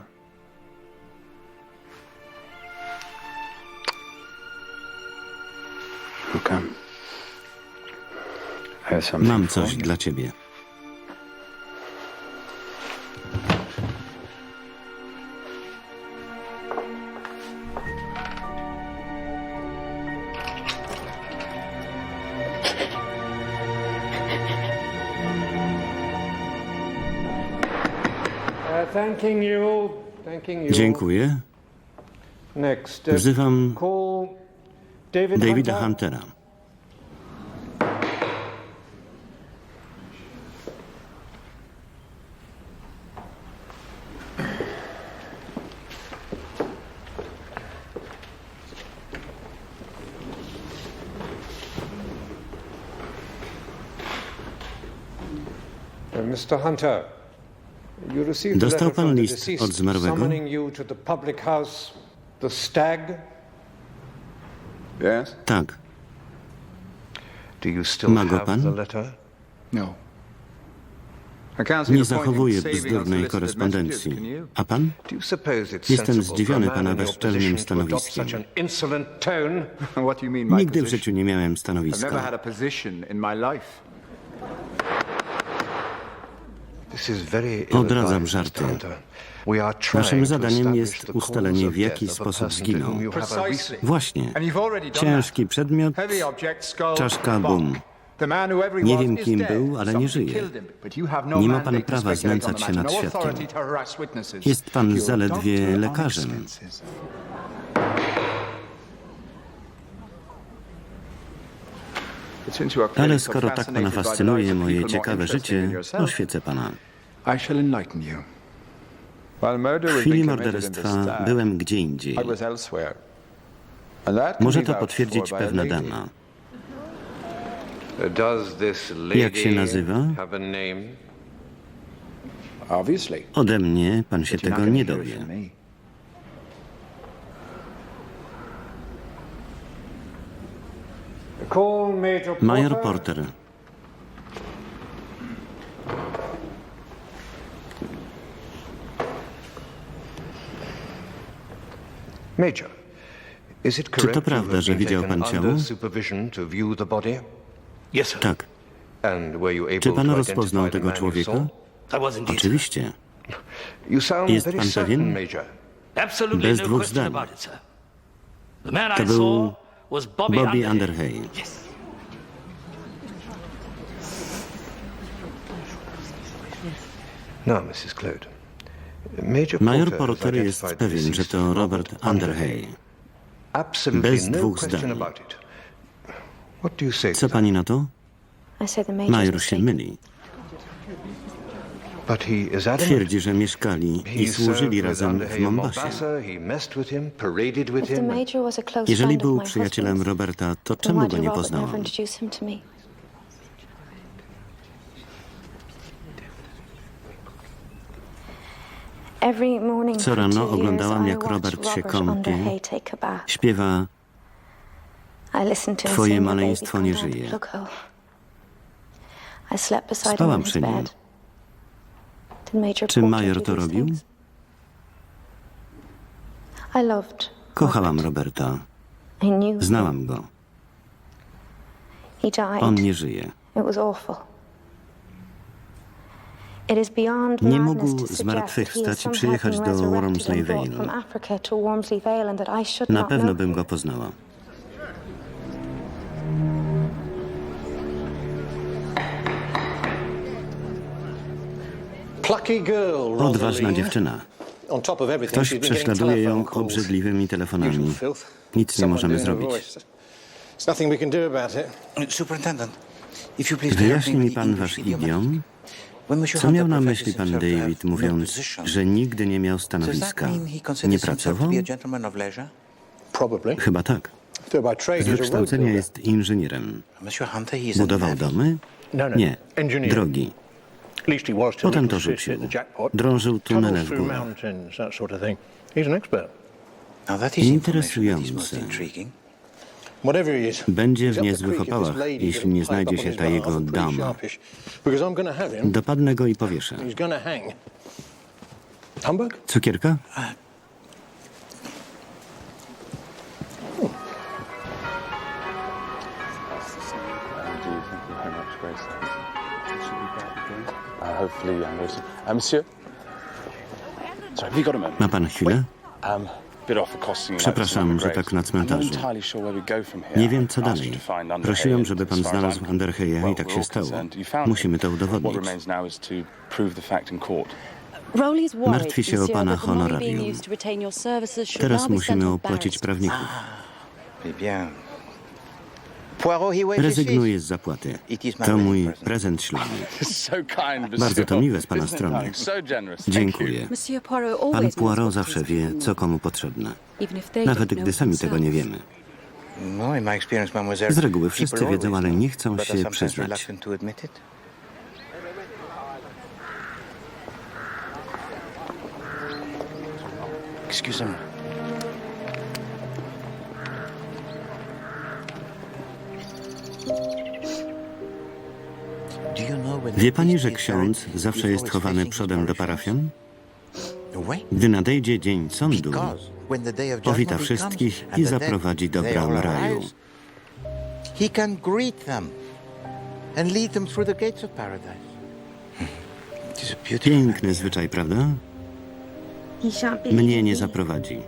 Come. I have something Mam for coś you. dla ciebie. Dziękuję. Wzywam Davida Huntera. Mr. Hunter, you received Dostał a letter pan from the list deceased od zmarłego? summoning you to the public house, the Stag. Yes? Tak. Do you still Ma go have pan? the letter? No. I can't see Nie the point in zachowuję saving bzdurnej unsolicited korespondencji. messages, can you? A pan? Do you suppose it's Jestem sensible for a zdziwiony man pana in your bezczelnym position to adopt stanowiskiem. such an Insolent tone. What do you mean, my Nigdy w position? życiu nie miałem I've never stanowiska. had a position in my life. This is very Odradzam ill-advised, żarty. Mr. Hunter. We are trying Naszym to zadaniem establish jest the ustalenie, cause w of jaki death of a sposób person to zginął. whom you have a Precisely. Właśnie. And you've already done Ciężki that. przedmiot, Heavy object, skull, czaszka, bomb. bum. The man who everyone Nie wiem, is kim dead. był, ale nie Somebody żyje. killed him, but you have no Nie ma pan mandate to prawa speculate on znęcać the się nad matter, no świadkiem. authority to harass witnesses. Jest pan You're a zaledwie doctor on lekarzem. expenses. Ale skoro tak pana fascynuje moje ciekawe życie, oświecę pana. I shall enlighten you. W chwili morderstwa byłem gdzie indziej. Może to potwierdzić pewna dama. Jak się nazywa? Ode mnie pan się tego nie dowie. Call Major Major Porter. Porter. Major, is it Czy to correct you prawda, have że been widział taken pan ciało? under supervision to view the body? Yes, sir. Tak. And were you able Czy pan to rozpoznał identify the tego man you człowieka? saw? I was indeed. Oczywiście. You sound Jest very pan certain, pewien? Major. Absolutely Bez no dwóch question zdań. about it, sir. The man To I był saw was Bobby Bobby Underhay. Underhay. Yes. Now, Mrs. Cloud. Major Porter jest pewien, że to Robert Underhay. Bez dwóch zdań. Co pani na to? I say the major's Major się mistaken. myli. Twierdzi, że mieszkali i służyli razem w Mombasie. If the major was a close Jeżeli friend of był my przyjacielem husband's, Roberta, to then czemu why go did nie Robert never poznałam? introduce him to me? Every morning Co for rano 2 years, oglądałam, I jak watched Robert się Robert kąpie, Underhay take a bath. śpiewa I listened to him Twoje sing the maleństwo baby nie come down żyje. the plug hole. I slept beside him Spałam in his przy nim. bed. Did Major Czy Porter major do to these robił? things? I loved Kochałam Robert. Roberta. I knew him. Znałam go. He died. On nie żyje. It was awful. It is beyond Nie madness mógł to suggest zmartwychwstać that he i has somehow przyjechać been do resurrected Wormsley and brought Vale. from Africa to Wormsley Vale and that I should Na not pewno know bym him. go poznała. Odważna dziewczyna. Ktoś prześladuje ją obrzydliwymi telefonami. Nic nie możemy zrobić. Superintendent, if you please Wyjaśni mi direct pan the wasz English idiom? When Monsieur Co miał Hunter na professes myśli pan himself to have David, no mówiąc, position, że nigdy nie miał does that stanowiska? mean he Nie considers himself to pracował? be a gentleman of leisure? Chyba tak. Z wykształcenia jest inżynierem. Monsieur Hunter, he is a Budował navvy. domy? Nie. Drogi. Potem to rzucił. Drążył tunele w górę. Now that is information that is most Interesujące. intriguing. Będzie w niezłych opałach, jeśli nie znajdzie się ta jego dama. Dopadnę go i powieszę. Cukierka? Ma pan chwilę? Przepraszam, że tak na cmentarzu. Nie wiem, co dalej. Prosiłem, żeby pan znalazł Underhaya i tak się stało. Musimy to udowodnić. Martwi się o pana honorarium. Teraz musimy opłacić prawników. Rezygnuję z zapłaty. To mój prezent ślubny. Bardzo to miłe z pana strony. Dziękuję. Pan Poirot zawsze wie, co komu potrzebne. Nawet gdy sami tego nie wiemy. Z reguły wszyscy wiedzą, ale nie chcą się przyznać. Excuse me. Wie pani, że ksiądz zawsze jest chowany przodem do parafian? Gdy nadejdzie dzień sądu, powita wszystkich i zaprowadzi do bram raju. He can greet them and lead them through the gates of paradise. Piękny zwyczaj, prawda? Mnie nie zaprowadzi.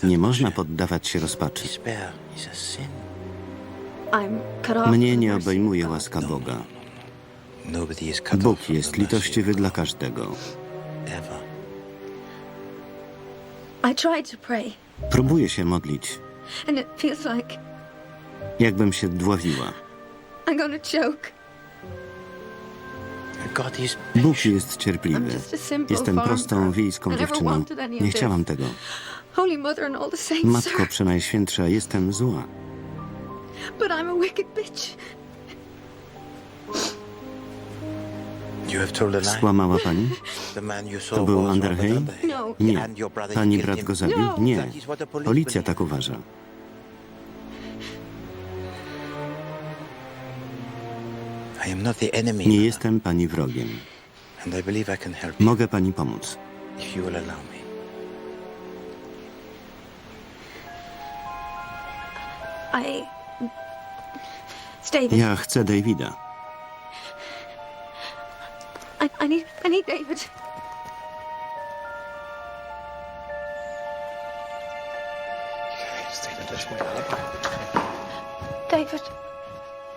Nie można poddawać się rozpaczy. Mnie nie obejmuje łaska Boga. Bóg jest litościwy dla każdego. Próbuję się modlić, jakbym się dławiła. Bóg jest cierpliwy. Jestem prostą wiejską dziewczyną. Nie chciałam tego. Matko Przenajświętsza, jestem zła. Skłamała pani? To był Underhay? Nie. Pani brat go zabił? Nie. Policja tak uważa. Nie jestem pani wrogiem. Mogę pani pomóc. Ja chcę Davida. I need David. David.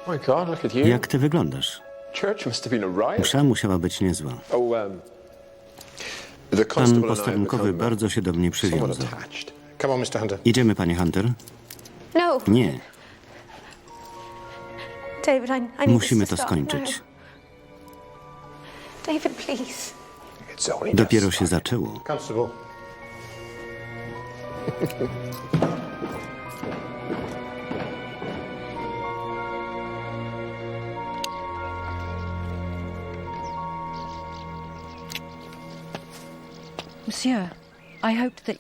My God, look at you. Jak ty wyglądasz? Church must have been a riot. Msza musiała być niezła. The Pan constable and I posterunkowy become bardzo się do mnie somewhat przywiązał. attached. Come on, Mr. Hunter. Idziemy, panie Hunter? No. Nie. David, I need Musimy this to stop skończyć. now. David, please. It's only Dopiero just się started. zaczęło. Constable.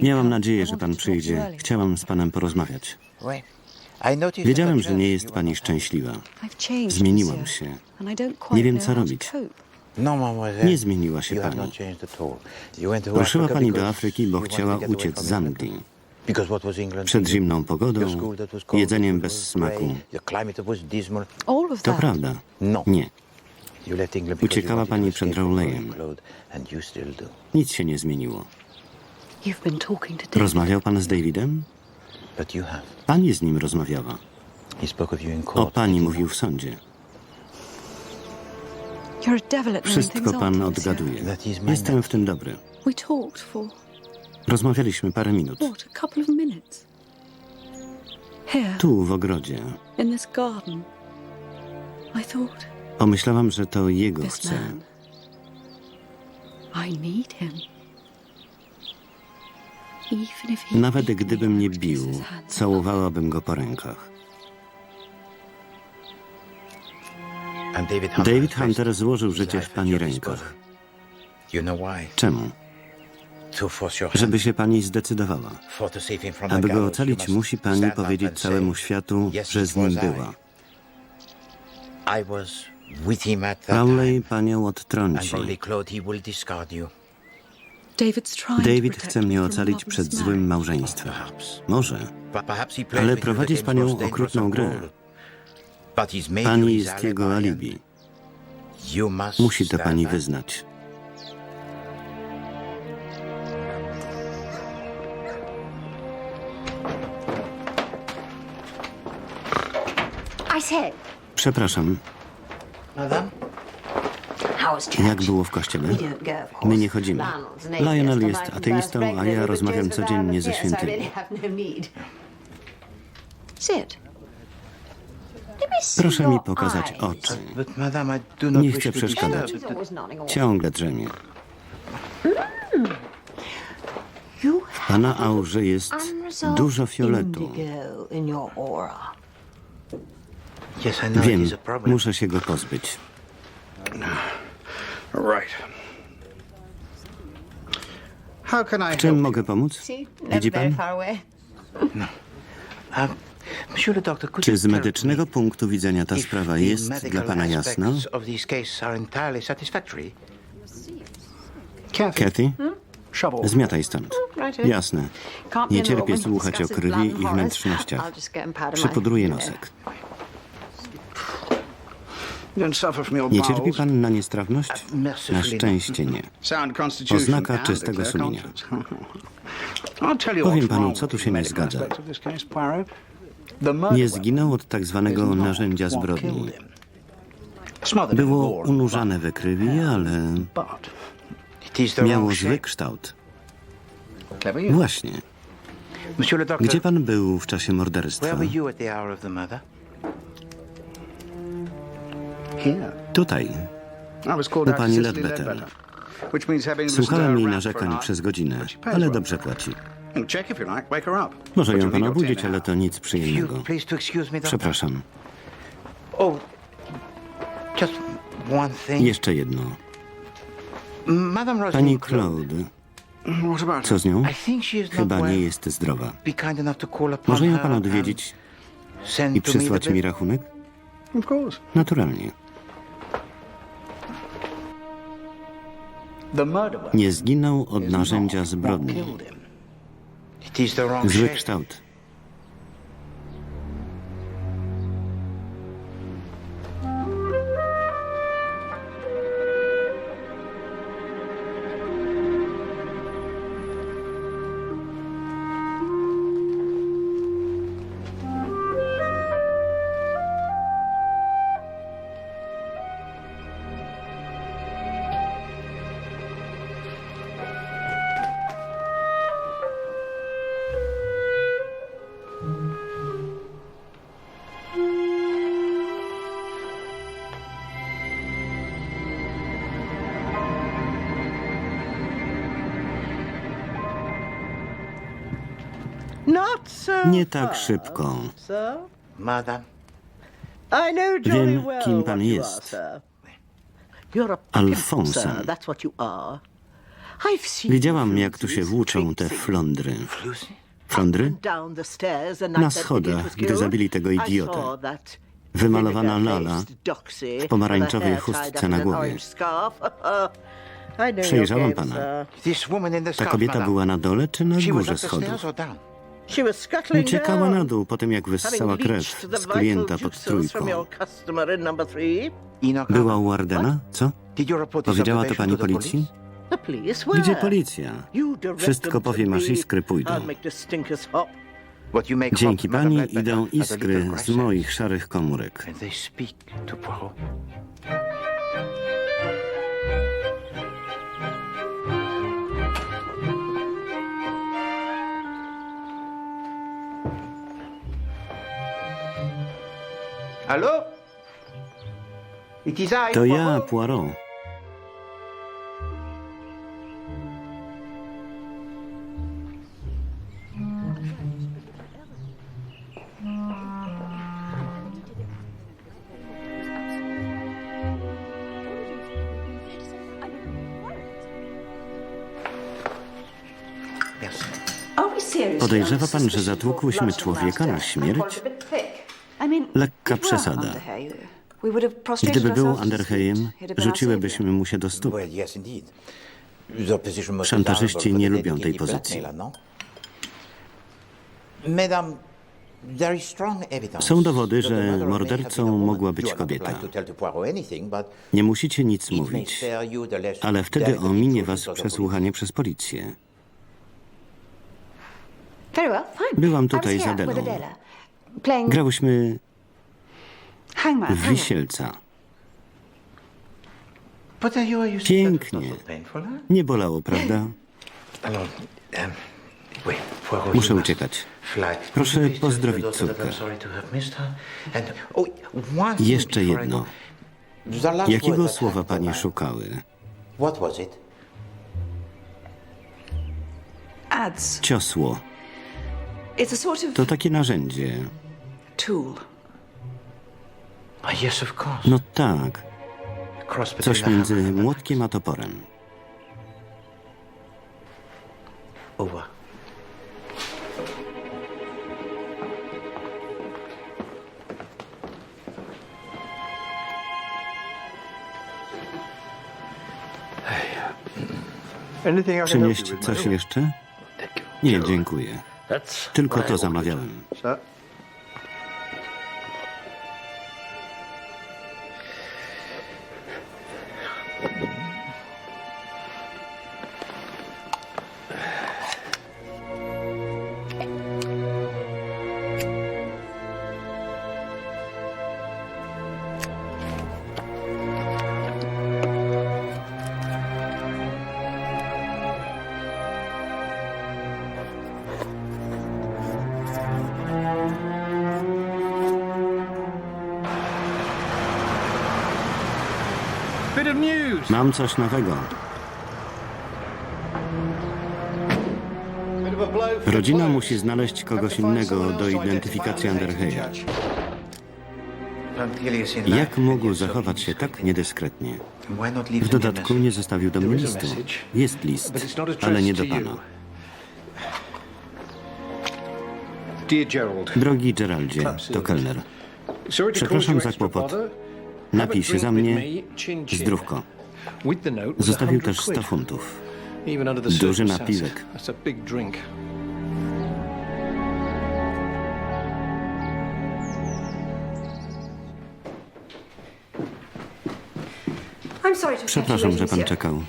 Miałam nadzieję, że pan przyjdzie. Chciałam z panem porozmawiać. Wiedziałem, że nie jest pani szczęśliwa. Zmieniłam się. Nie wiem, co robić. Nie zmieniła się pani. Ruszyła pani do Afryki, bo chciała uciec z Anglii. Przed zimną pogodą, jedzeniem bez smaku. To prawda. Nie. Uciekała pani przed Rowleyem. Nic się nie zmieniło. Rozmawiał pan z Davidem? Pani z nim rozmawiała. O pani mówił w sądzie. Wszystko pan odgaduje. Jestem w tym dobry. Rozmawialiśmy parę minut. Tu, w ogrodzie. Pomyślałam, że to jego chcę. Nawet gdyby mnie bił, całowałabym go po rękach. David Hunter złożył życie w pani rękach. Czemu? Żeby się pani zdecydowała. Aby go ocalić, musi pani powiedzieć całemu światu, że z nim była. Rowley panią odtrąci. David chce mnie ocalić przed złym małżeństwem. Może, ale prowadzi z panią okrutną grę. Pani jest jego alibi. Musi to pani wyznać. Przepraszam. Jak było w kościele? My nie chodzimy. Lionel jest ateistą, a ja rozmawiam codziennie ze świętymi. Proszę mi pokazać oczy. Nie chcę przeszkadzać. Ciągle drzemie. W pana aurze jest dużo fioletu. Wiem, muszę się go pozbyć. W czym mogę pomóc? Widzi pan? Czy z medycznego punktu widzenia ta sprawa jest dla pana jasna? Kathy? Zmiataj stąd. Jasne. Nie cierpię słuchać o krwi i wnętrznościach. Przypudruję nosek. Nie cierpi pan na niestrawność? Na szczęście nie. Oznaka czystego sumienia. Powiem panu, co tu się nie zgadza. Nie zginął od tak zwanego narzędzia zbrodni. Było unurzane we krwi, ale miało zły kształt. Właśnie. Gdzie pan był w czasie morderstwa? Tutaj, u pani Ledbetter. Słuchałem jej narzekań przez godzinę, ale dobrze płaci. Może ją pan obudzić, ale to nic przyjemnego. Przepraszam. Jeszcze jedno. Pani Claude. Co z nią? Chyba nie jest zdrowa. Może ją pan odwiedzić i przysłać mi rachunek? Naturalnie. Nie zginął od narzędzia zbrodni. Zły kształt. Nie tak szybko. Wiem, kim pan jest. Alfonsa. Widziałam, jak tu się włóczą te flądry. Flądry? Na schodach, gdy zabili tego idiotę. Wymalowana lala w pomarańczowej chustce na głowie. Przejrzałam pana. Ta kobieta była na dole czy na górze schodów? Uciekała na dół po tym, jak wyssała krew z klienta pod trójką. Była u Wardena? Co? Powiedziała to pani policji? Gdzie policja? Wszystko powiem, aż iskry pójdą. Dzięki pani idą iskry z moich szarych komórek. To ja, Poirot. Podejrzewa pan, że zatłukłyśmy człowieka na śmierć? Lekka przesada. Gdyby był Underhayem, rzuciłybyśmy mu się do stóp. Szantażyści nie lubią tej pozycji. Są dowody, że mordercą mogła być kobieta. Nie musicie nic mówić, ale wtedy ominie was przesłuchanie przez policję. Byłam tutaj z Adelą. Grałyśmy w wisielca. Pięknie. Nie bolało, prawda? Muszę uciekać. Proszę pozdrowić córkę. Jeszcze jedno. Jakiego słowa panie szukały? Ads. Ciosło. It's a sort of To takie narzędzie. tool. No tak. Coś między młotkiem a toporem. Przynieść coś jeszcze? Nie, dziękuję. Tylko to zamawiałem. Mam coś nowego. Rodzina musi znaleźć kogoś innego do identyfikacji Underheya. Jak mógł zachować się tak niedyskretnie? W dodatku nie zostawił do mnie listu. Jest list, ale nie do pana. Drogi Geraldzie, to kelner. Przepraszam za kłopot. Napij się za mnie. Zdrówko. Zostawił też 100 funtów. Duży napiwek. I'm sorry to Przepraszam, że pan czekał.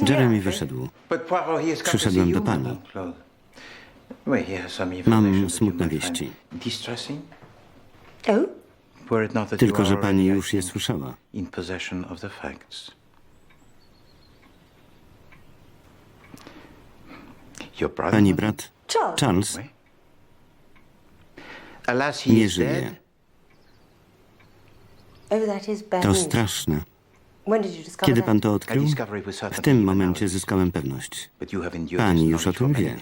Jeremy wyszedł. Przyszedłem do pani. Mam smutne wieści. Tylko że pani już je słyszała. Pani brat, Charles, nie żyje. To straszne. Kiedy pan to odkrył? W tym momencie zyskałem pewność. Pani już o tym wie.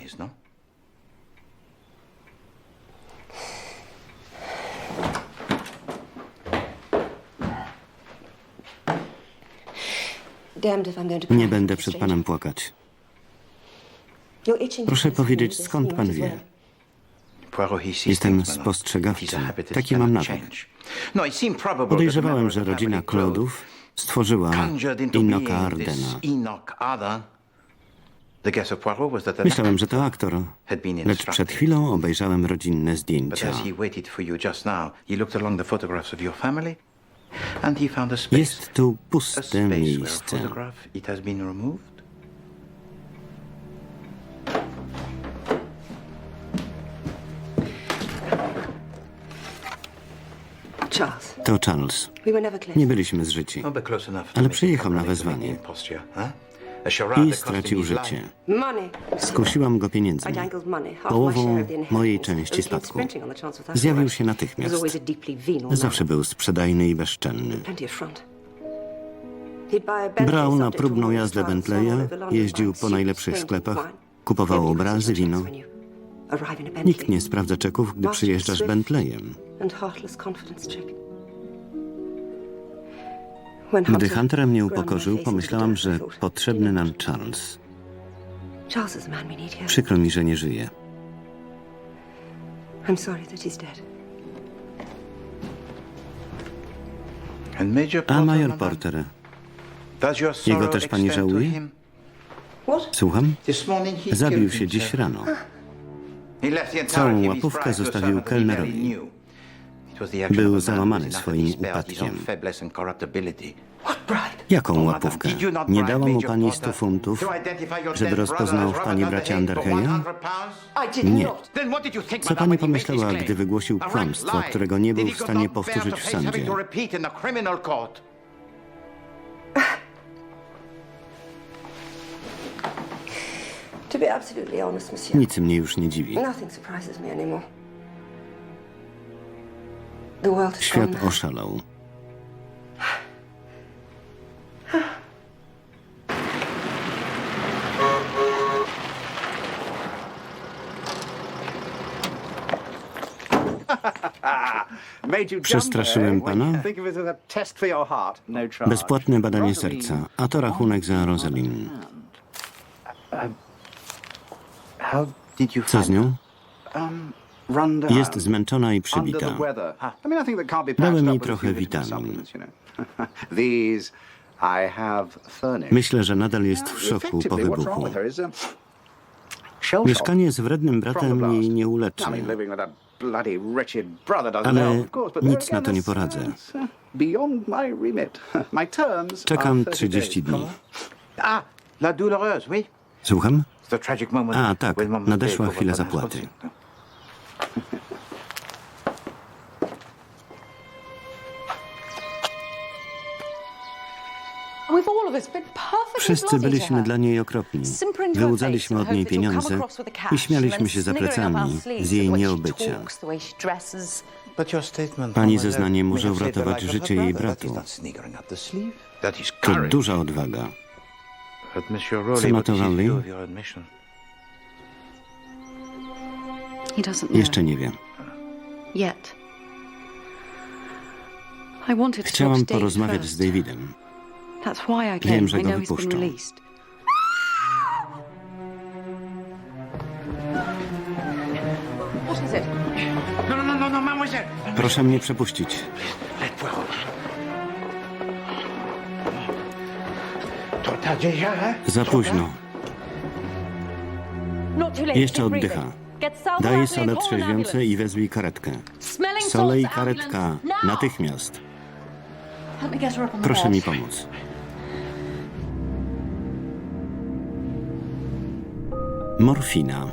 Nie będę przed panem płakać. Proszę powiedzieć, skąd pan wie? Jestem spostrzegawczy. Taki mam nawyk. Podejrzewałem, że rodzina Claude'ów stworzyła Enocha Ardena. Myślałem, że to aktor, lecz przed chwilą obejrzałem rodzinne zdjęcia. Jest tu puste miejsce. To Charles. Nie byliśmy zżyci, ale przyjechał na wezwanie i stracił życie. Skusiłam go pieniędzmi, połową mojej części spadku. Zjawił się natychmiast. Zawsze był sprzedajny i bezczelny. Brał na próbną jazdę Bentleya, jeździł po najlepszych sklepach, kupował obrazy, wino. Nikt nie sprawdza czeków, gdy przyjeżdżasz Bentleyem. Gdy Hunter mnie upokorzył, pomyślałam, że potrzebny nam Charles. Przykro mi, że nie żyje. A major Porter, jego też pani żałuje? Słucham? Zabił się dziś rano. Całą łapówkę zostawił kelnerowi. Był załamany swoim upadkiem. Jaką łapówkę? Nie dała mu pani 100 funtów, żeby rozpoznał w pani bracia Underheya? Nie. Co pani pomyślała, gdy wygłosił kłamstwo, którego nie był w stanie powtórzyć w sądzie? To be absolutely honest, monsieur, Nic mnie już nie dziwi. nothing surprises me anymore. The world has Świat gone. oszalał. Przestraszyłem pana? Bezpłatne badanie serca, a to rachunek za Rosalind. Co z nią? Jest zmęczona i przybita. Dałem jej trochę witamin. Myślę, że nadal jest w szoku po wybuchu. Mieszkanie z wrednym bratem jej nie uleczy. Ale nic na to nie poradzę. Czekam 30 dni. Słucham? A, tak, nadeszła chwila zapłaty. Wszyscy byliśmy dla niej okropni. Wyłudzaliśmy od niej pieniądze i śmialiśmy się za plecami z jej nieobycia. Pani zeznanie może uratować życie jej bratu. To duża odwaga. Co na to Rowley? Jeszcze nie wiem. Chciałam porozmawiać z Davidem. Wiem, że go wypuszczą. Proszę mnie przepuścić. Za późno. Jeszcze oddycha. Daj sole trzeźwiące i wezwij karetkę. Sole i karetka. Natychmiast. Proszę mi pomóc. Morfina.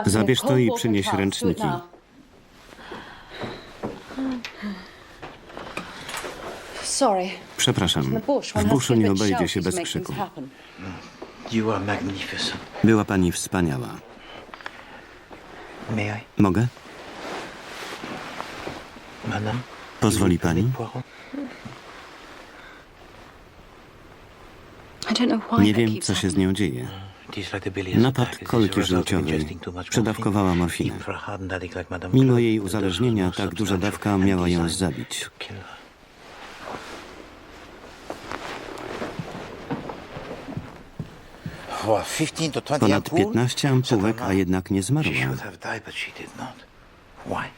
Zabierz to i przynieś ręczniki. Przepraszam, w buszu nie obejdzie się bez krzyku. Była pani wspaniała. Mogę? Pozwoli pani? Nie wiem, co się z nią dzieje. Napad kolki żółciowej. Przedawkowała morfinę. Mimo jej uzależnienia, tak duża dawka miała ją zabić. Ponad 15 ampułek, a jednak nie zmarła.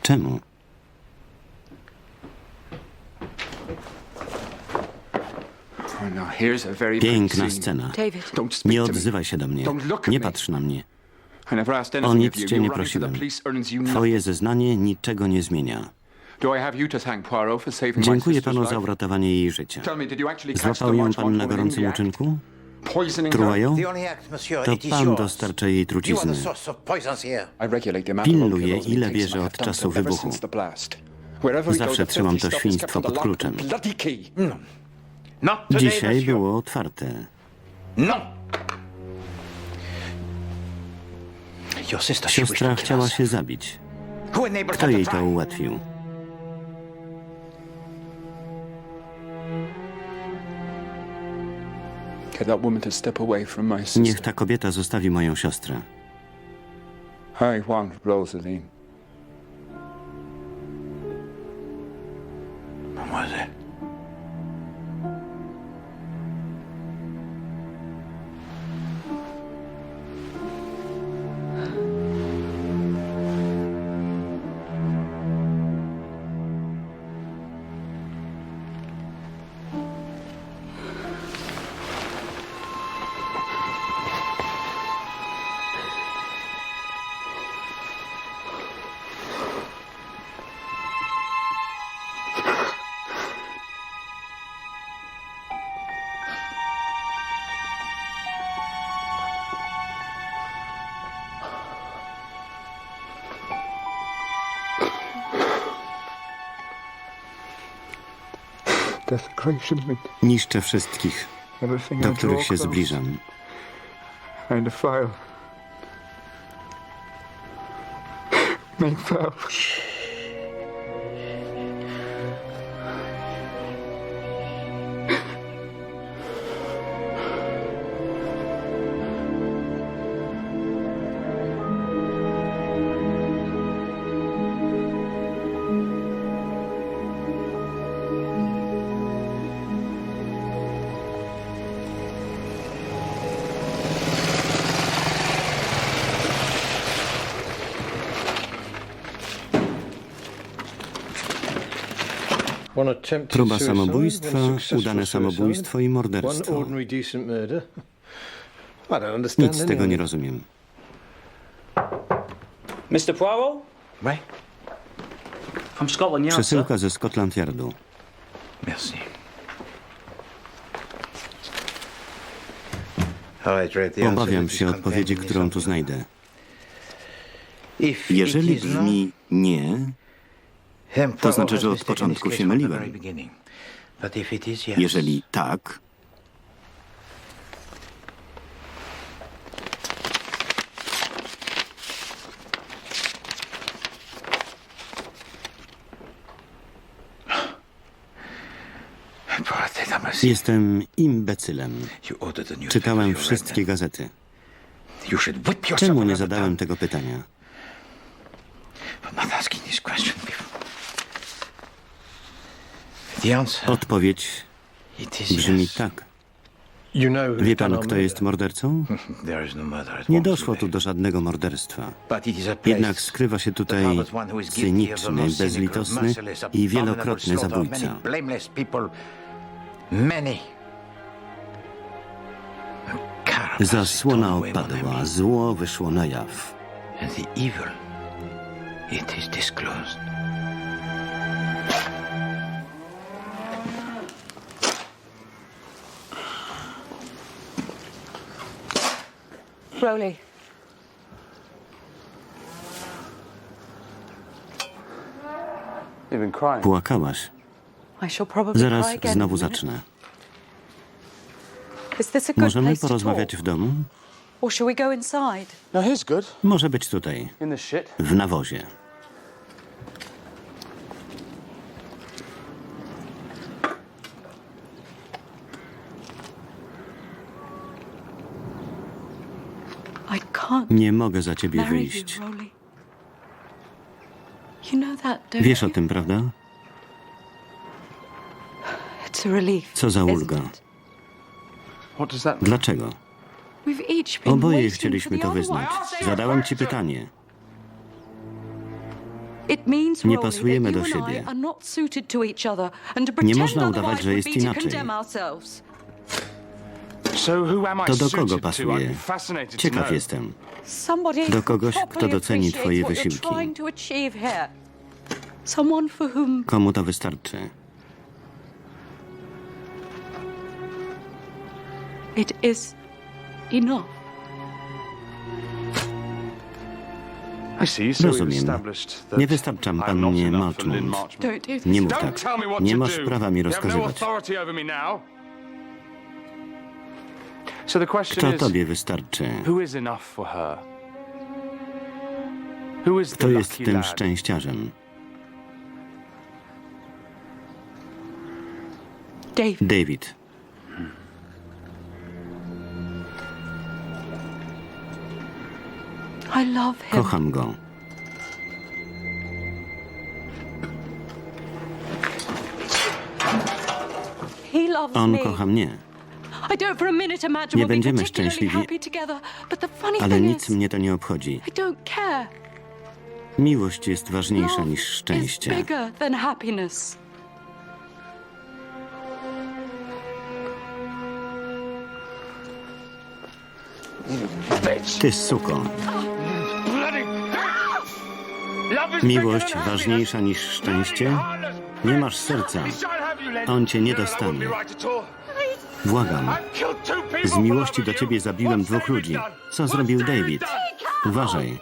Czemu? Piękna scena. Nie odzywaj się do mnie. Nie patrz na mnie. O nic cię nie prosiłem. Twoje zeznanie niczego nie zmienia. Dziękuję panu za uratowanie jej życia. Złapał ją pan na gorącym uczynku? Truła ją? To pan dostarcza jej trucizny. Pilnuję, ile bierze od czasu wybuchu. Zawsze trzymam to świństwo pod kluczem. Dzisiaj było otwarte. Siostra chciała się zabić. Kto jej to ułatwił? Niech ta kobieta zostawi moją siostrę. I want Rosaline. desecration me. Niszczę wszystkich, Everything do I których draw się close zbliżam. and defile. Make foul. Próba samobójstwa, udane samobójstwo i morderstwo. Nic z tego nie rozumiem. Mr. Poirot? Ouais. From Scotland Yard, sir. Przesyłka ze Scotland Yardu. Merci. Obawiam się odpowiedzi, którą tu znajdę. Jeżeli brzmi nie, to znaczy, że od początku się myliłem. Jeżeli tak, jestem imbecylem. Czytałem wszystkie gazety. Czemu nie zadałem tego pytania? Odpowiedź brzmi tak. Wie pan, kto jest mordercą? Nie doszło tu do żadnego morderstwa. Jednak skrywa się tutaj cyniczny, bezlitosny i wielokrotny zabójca. Zasłona opadła, zło wyszło na jaw. Rowley. Płakałaś. I shall probably Zaraz cry again znowu in a minute. zacznę. Is this a good Możemy place to porozmawiać talk? w domu? Or shall we go inside? Może być tutaj, w nawozie. I can't Nie mogę za ciebie marry wyjść. you, Rowley. You know that, don't Wiesz o you? tym, prawda? It's a relief. Co za isn't ulga. it? Dlaczego? We've each been Oboje waiting chcieliśmy for the to other wyznać. one. Zadałem ci pytanie. It means, Nie Rowley, pasujemy that do you and I siebie. are not suited to each other, and to Nie pretend można udawać, otherwise że would jest be to inaczej. condemn ourselves. To do kogo pasuje? Ciekaw jestem. Somebody Do who kogoś, kto properly doceni twoje appreciates what you're wysiłki. trying to achieve here. Someone for whom Komu to wystarczy? it is enough. Rozumiem. Nie wystarczam pannie Marchmont. Don't do this. Nie mów tak. Nie masz prawa mi rozkazywać. Kto tobie wystarczy? Kto jest tym szczęściarzem? Dave, David. I love him. Kocham go. He loves On me. kocha mnie. I don't for a minute imagine Nie we'll be będziemy particularly szczęśliwi, happy together, but the funny Ale thing nic is, mnie to nie obchodzi. I don't care. Miłość jest ważniejsza Love niż is szczęście. bigger than happiness. Ty suko. Miłość ważniejsza niż szczęście? Nie masz serca. On cię nie dostanie. Błagam. Z miłości do ciebie zabiłem 2 ludzi. Co zrobił David? Uważaj.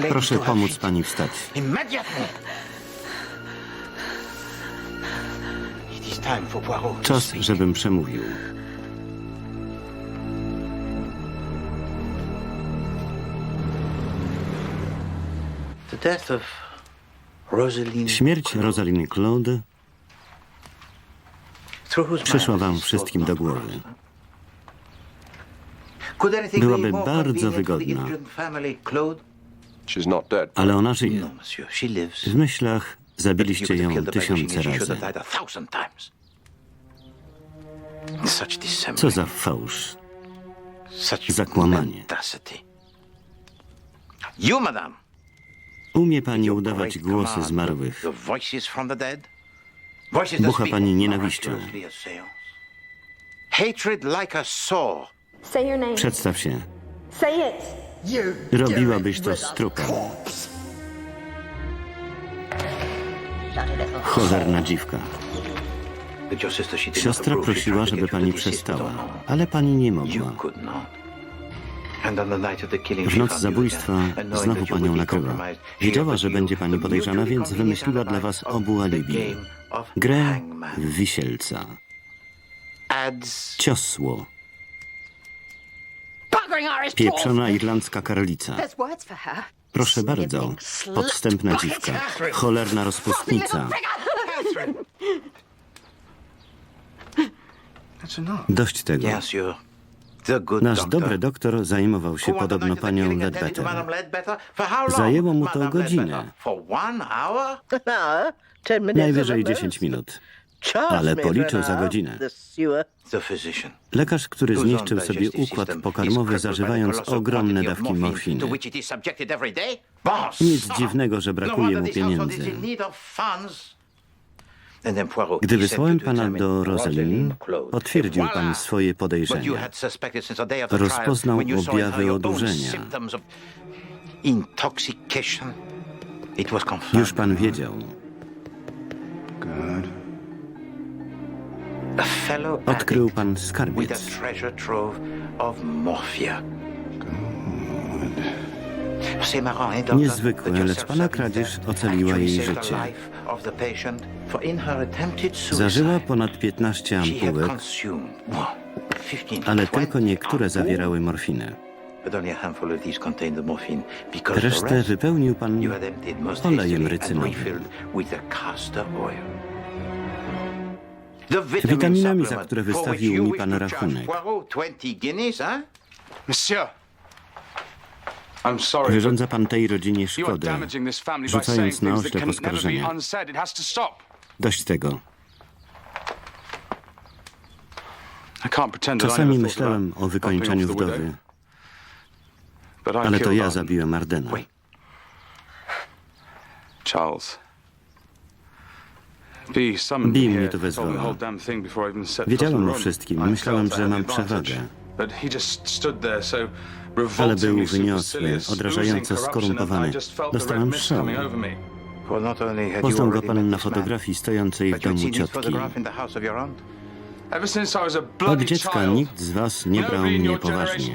Proszę pomóc pani wstać. Czas, żebym przemówił. Śmierć Rosaline Claude przyszła wam wszystkim do głowy. Byłaby bardzo wygodna, ale ona żyje. W myślach zabiliście ją tysiące razy. Co za fałsz, zakłamanie. Umie pani udawać głosy zmarłych. Bucha pani nienawiścią. Przedstaw się. Robiłabyś to z trupem. Cholerna dziwka. Siostra prosiła, żeby pani przestała, ale pani nie mogła. W noc zabójstwa znowu panią nakryła. Wiedziała, że będzie pani podejrzana, więc wymyśliła dla was obu alibi. Grę w wisielca. Ciosło. Pieprzona irlandzka karlica. Proszę bardzo, podstępna dziwka. Cholerna rozpustnica. Dość tego. Nasz dobry doktor zajmował się podobno panią Ledbetter. Zajęło mu to godzinę. Najwyżej 10 minut. Ale policzył za godzinę. Lekarz, który zniszczył sobie układ pokarmowy, zażywając ogromne dawki morfiny. Nic dziwnego, że brakuje mu pieniędzy. Gdy wysłałem pana do Rosaline, potwierdził pan swoje podejrzenia. Rozpoznał objawy odurzenia. Już pan wiedział. Odkrył pan skarbiec. Niezwykłe, lecz pana kradzież ocaliła jej życie. Zażyła ponad 15 ampułek, ale tylko niektóre zawierały morfinę. Resztę wypełnił pan olejem rycynowym. Witaminami, za które wystawił mi pan rachunek. Wyrządza pan tej rodzinie szkodę, rzucając na oślep oskarżenia. Dość tego. Czasami myślałem o wykończeniu wdowy, ale to ja zabiłem Ardena. Bee mnie tu wezwała. Wiedziałem o wszystkim. Myślałem, że mam przewagę. Ale był wyniosły, odrażająco skorumpowany. Dostałem strzał. Poznał go pan na fotografii stojącej w domu ciotki. Od dziecka nikt z was nie brał mnie poważnie.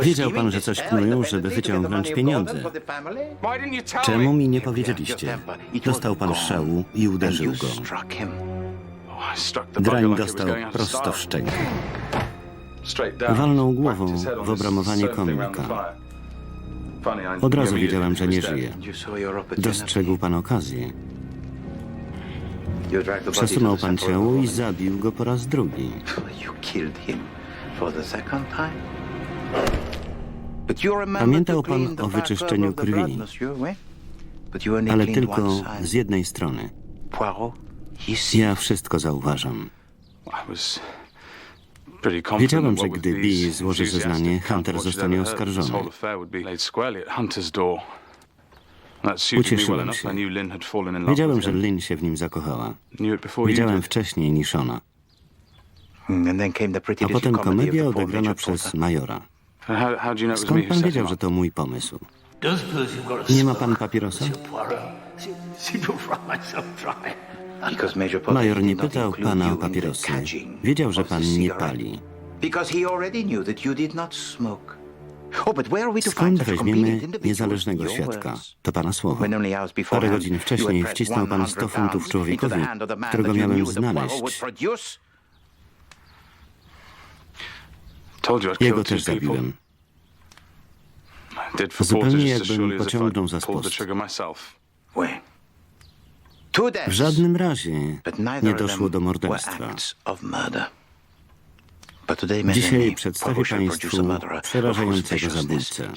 Wiedział pan, że coś knują, żeby wyciągnąć pieniądze. Czemu mi nie powiedzieliście? Dostał pan strzału i uderzył go. Drań dostał prosto w szczękę. Walnął głową w obramowanie komika. Od razu wiedziałem, że nie żyje. Dostrzegł pan okazję. Przesunął pan ciało i zabił go po raz drugi. Pamiętał pan o wyczyszczeniu krwi, ale tylko z jednej strony. Ja wszystko zauważam. Wiedziałem, że gdy Bee złoży zeznanie, Hunter zostanie oskarżony. Ucieszyłem się. Wiedziałem, że Lynn się w nim zakochała. Wiedziałem wcześniej niż ona. A potem komedia odegrana przez Majora. Skąd pan wiedział, że to mój pomysł? Nie ma pan papierosa? Major nie pytał pana o papierosy. Wiedział, że pan nie pali. Skąd weźmiemy niezależnego świadka? To pana słowo. Parę godzin wcześniej wcisnął pan 100 funtów człowiekowi, którego miałem znaleźć. Jego też zabiłem. Zupełnie jakbym pociągnął za spust. W żadnym razie nie doszło do morderstwa. Dzisiaj przedstawię państwu przerażającego zabójcę.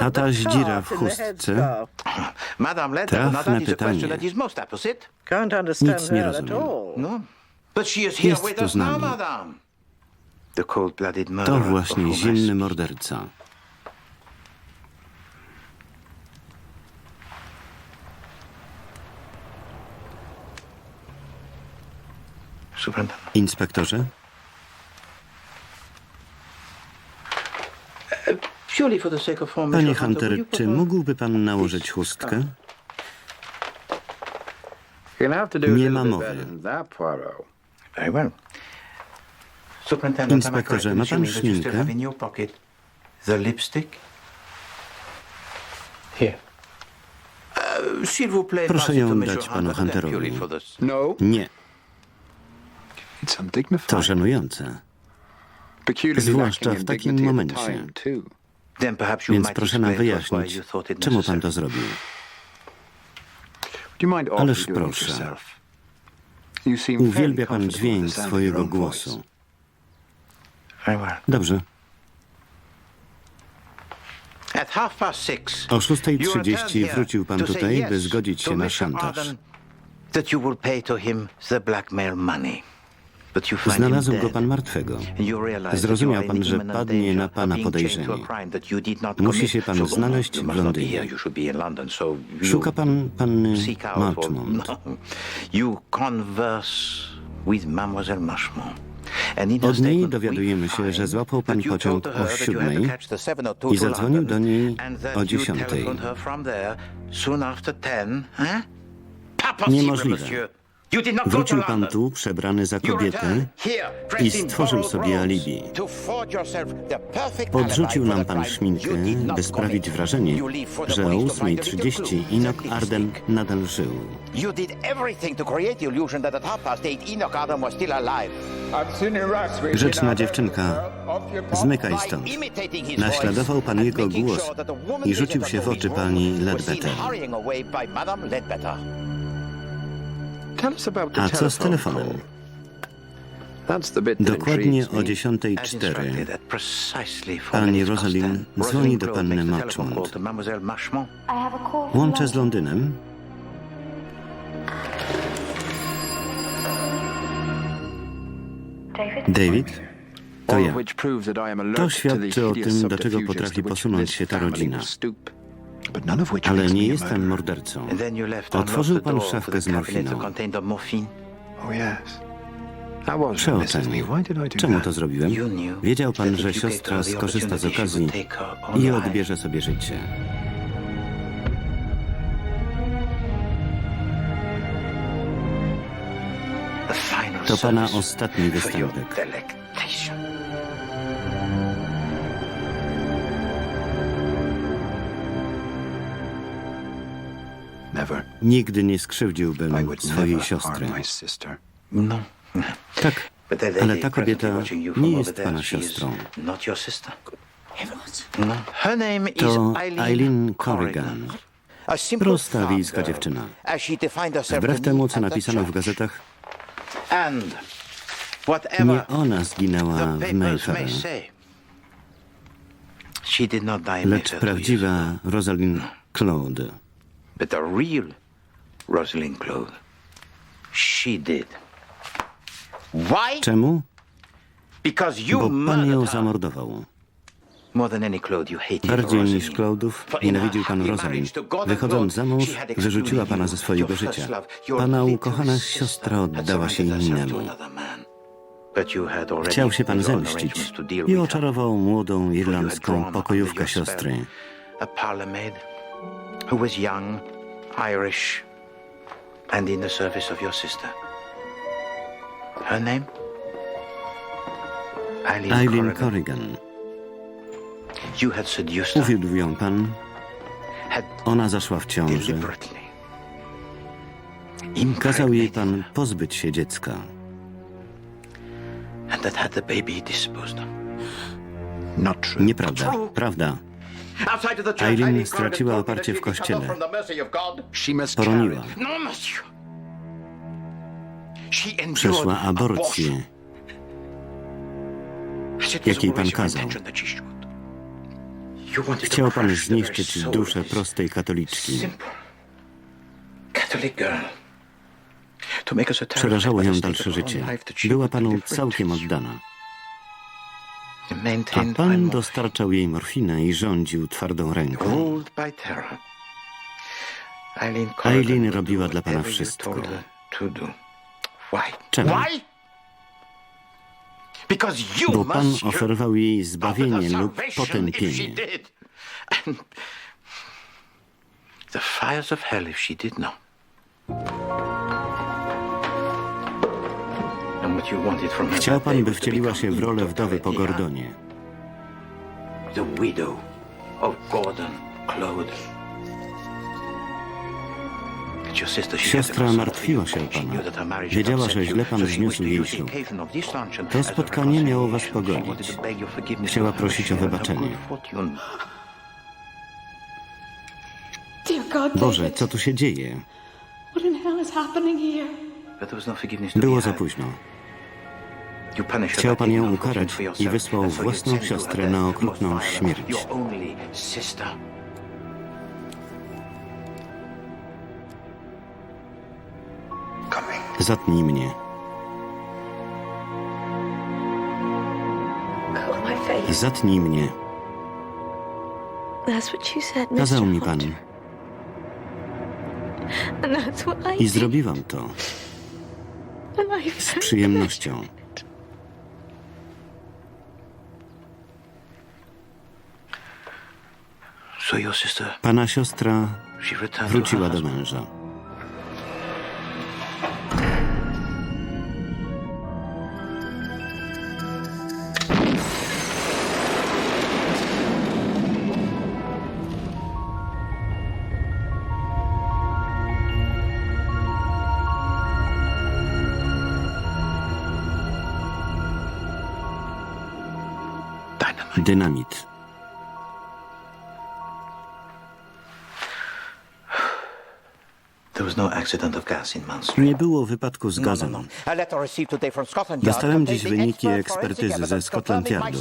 A ta zdzira w chustce? Trafne pytanie. Nic nie rozumiem. Jest tu z nami. To właśnie zimny morderca. Inspektorze? Panie Hunter, czy mógłby pan nałożyć chustkę? Nie ma mowy. Inspektorze, ma pan szminkę? Proszę ją dać panu Hunterowi. Nie. To żenujące. Zwłaszcza w takim momencie. Więc proszę nam wyjaśnić, czemu pan to zrobił. Ależ proszę. Uwielbia pan dźwięk swojego głosu. Dobrze. O 6:30 wrócił pan tutaj, by zgodzić się na szantaż. Znalazł go pan martwego. Zrozumiał pan, że padnie na pana podejrzenie. Musi się pan znaleźć w Londynie. Szuka pan panny Marchmont. Od niej dowiadujemy się, że złapał pan pociąg o 7:00 i zadzwonił do niej o 10:00. Niemożliwe. Wrócił pan tu, przebrany za kobietę i stworzył sobie alibi. Podrzucił nam pan szminkę, by sprawić wrażenie, że o 8:30 Enoch Arden nadal żył. Grzeczna dziewczynka, zmykaj stąd. Naśladował pan jego głos i rzucił się w oczy pani Ledbetter. A co z telefonem? Dokładnie o 10:04 pani Rosalind dzwoni do panny Marchmont. Łączę z Londynem. David? To ja. To świadczy o tym, do czego potrafi posunąć się ta rodzina. Ale nie jestem mordercą. Otworzył pan szafkę z morfiną. Przeoczenie. Czemu to zrobiłem? Wiedział pan, że siostra skorzysta z okazji i odbierze sobie życie. To pana ostatni występek. Nigdy nie skrzywdziłbym swojej siostry. Tak, ale ta kobieta nie jest pana siostrą. To Eileen Corrigan. Prosta wiejska dziewczyna. Wbrew temu, co napisano w gazetach, nie ona zginęła w Mayfair, lecz prawdziwa Rosalind Claude. But the real Rosalind Claude, she did. Why? Czemu? Because you Bo pan ją zamordował. More than any Claude, you hated Bardziej Rosalind. niż Claudów wynienawidził pan Rosalind. Wychodząc za mąż, wyrzuciła pana ze swojego życia. Pana ukochana siostra oddała się innemu. Chciał się pan zemścić i oczarował młodą irlandzką pokojówkę siostry. Who was young, Irish, and in the service of your sister. Her name? Eileen Corrigan. You had seduced her. Uwiódł ją pan. Ona zaszła w ciąży. Kazał jej pan pozbyć się dziecka. And that had the baby disposed of. Nieprawda. Prawda. Eileen straciła oparcie w kościele. Poroniła. Przeszła aborcję, jakiej pan kazał. Chciał pan zniszczyć duszę prostej katoliczki. Przerażało ją dalsze życie. Była panu całkiem oddana. A pan dostarczał jej morfinę i rządził twardą ręką. Eileen robiła dla pana wszystko. Czemu? Bo pan oferował jej zbawienie lub potępienie. Chciał pan, by wcieliła się w rolę wdowy po Gordonie. Siostra martwiła się o pana. Wiedziała, że źle pan zniósł jej ślub. To spotkanie miało was pogodzić. Chciała prosić o wybaczenie. Boże, co tu się dzieje? Było za późno. Chciał pan ją ukarać i wysłał własną siostrę na okrutną śmierć. Zatnij mnie. Zatnij mnie. Kazał mi pan. I zrobiłam to. Z przyjemnością. Pana siostra wróciła do męża. Dynamit. Nie było wypadku z gazem. Dostałem dziś wyniki ekspertyzy ze Scotland Yardu.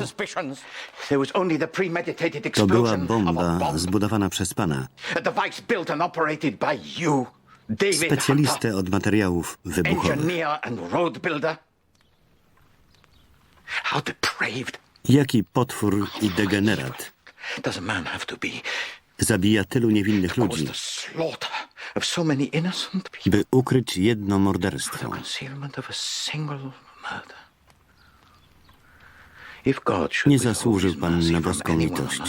To była bomba zbudowana przez pana. Specjalistę od materiałów wybuchowych. Jaki potwór i degenerat zabija tylu niewinnych ludzi, by ukryć jedno morderstwo. Nie zasłużył pan na boską litość.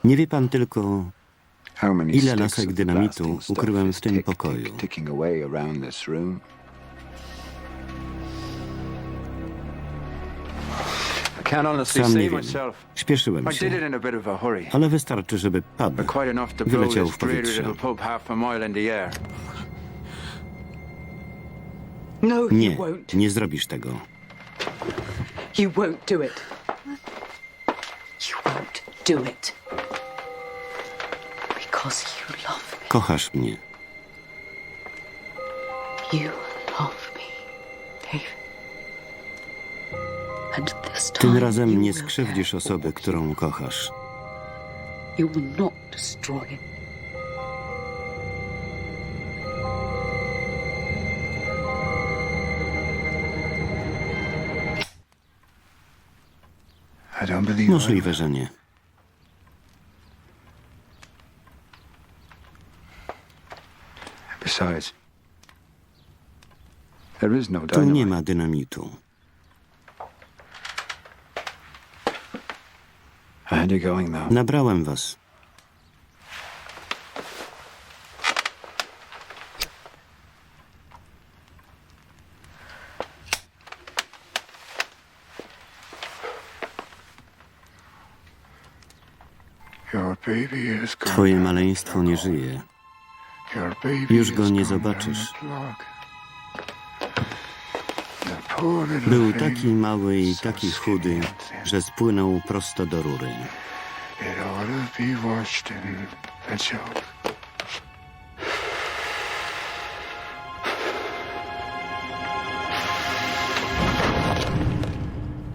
Nie wie pan tylko, ile lasek dynamitu ukryłem w tym pokoju. Sam nie wiem. Śpieszyłem się. Ale wystarczy, żeby pub wyleciał w powietrze. Nie, nie zrobisz tego. You won't do it. You won't do it. Because you love me. Kochasz mnie. You love me, David. And this Tym time razem nie skrzywdzisz osoby, którą kochasz. you will not destroy it. Możliwe, że nie. There is no Tu nie dynamite. ma dynamitu. I had you going though. Nabrałem was. Your baby is gone. Twoje maleństwo nie żyje. Your baby Już go is nie gone zobaczysz. down the clock. The poor little Był thing, taki mały i taki so chudy, skinny and thin. że spłynął prosto do rury. It ought to be washed in a jug.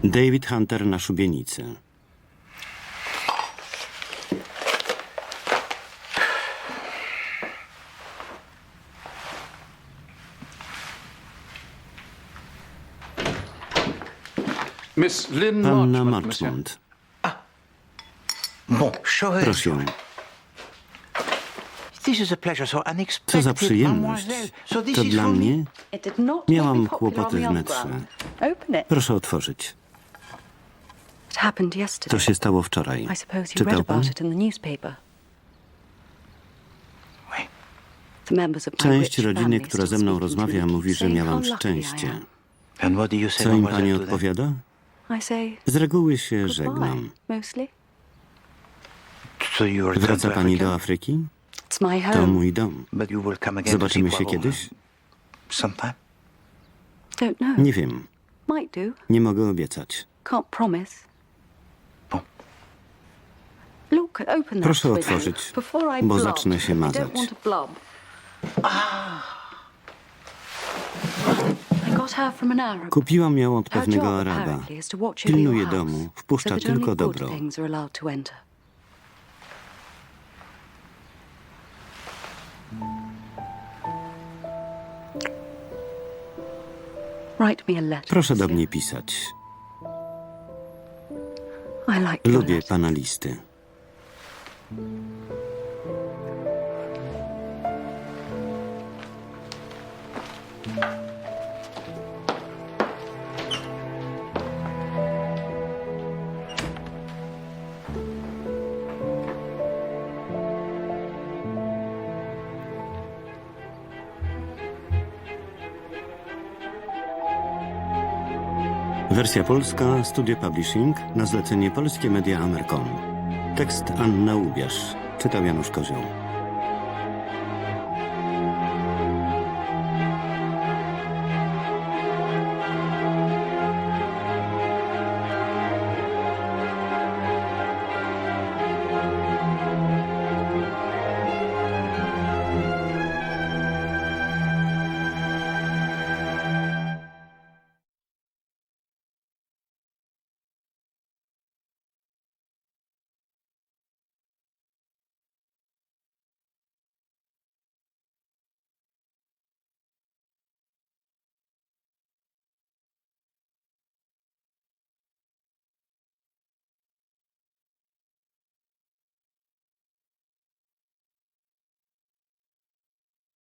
David Hunter na szubienicy. Miss Lynn Panna Marchmont, monsieur. Marchmont. Bon, show her. Proszę ją. This is a pleasure so Co unexpected, za przyjemność. mademoiselle. So this To is dla for me? mnie? It did not Miałam make me popular kłopoty on the wnętrze. underground. Open it. Proszę otworzyć. It happened To yesterday. się stało wczoraj. I suppose you Czytał read pan? about it in the newspaper. Oui. The members of my Część rich rodziny, family która still ze mną speak to rozmawia, me, mówi, że saying miałam how lucky I szczęście. am. And what do you say, Co im pani mademoiselle, to that? odpowiada? I say Z reguły się goodbye, żegnam. mostly. So you return Wraca to pani Africa? do Afryki? It's my To home. mój dom. But you will come again Zobaczymy to się see Poirot, kiedyś? sometime? Don't know. Nie wiem. Might do. Nie mogę obiecać. Can't promise. Bon. Look, open that Proszę window otworzyć, Before I bo blob. zacznę się I mazać. don't want to blob. I got her from an Arab. Kupiłam ją od Her pewnego job Araba. apparently is to watch over your Pilnuje house, domu, wpuszcza so that tylko only good dobro. things are allowed to enter. Write me a letter. Proszę do monsieur. mnie pisać. I like your Lubię letters. pana listy. Wersja polska, Studio Publishing, na zlecenie Polskie Media Amercom. Tekst Anna Łubiasz, czytał Janusz Kozioł.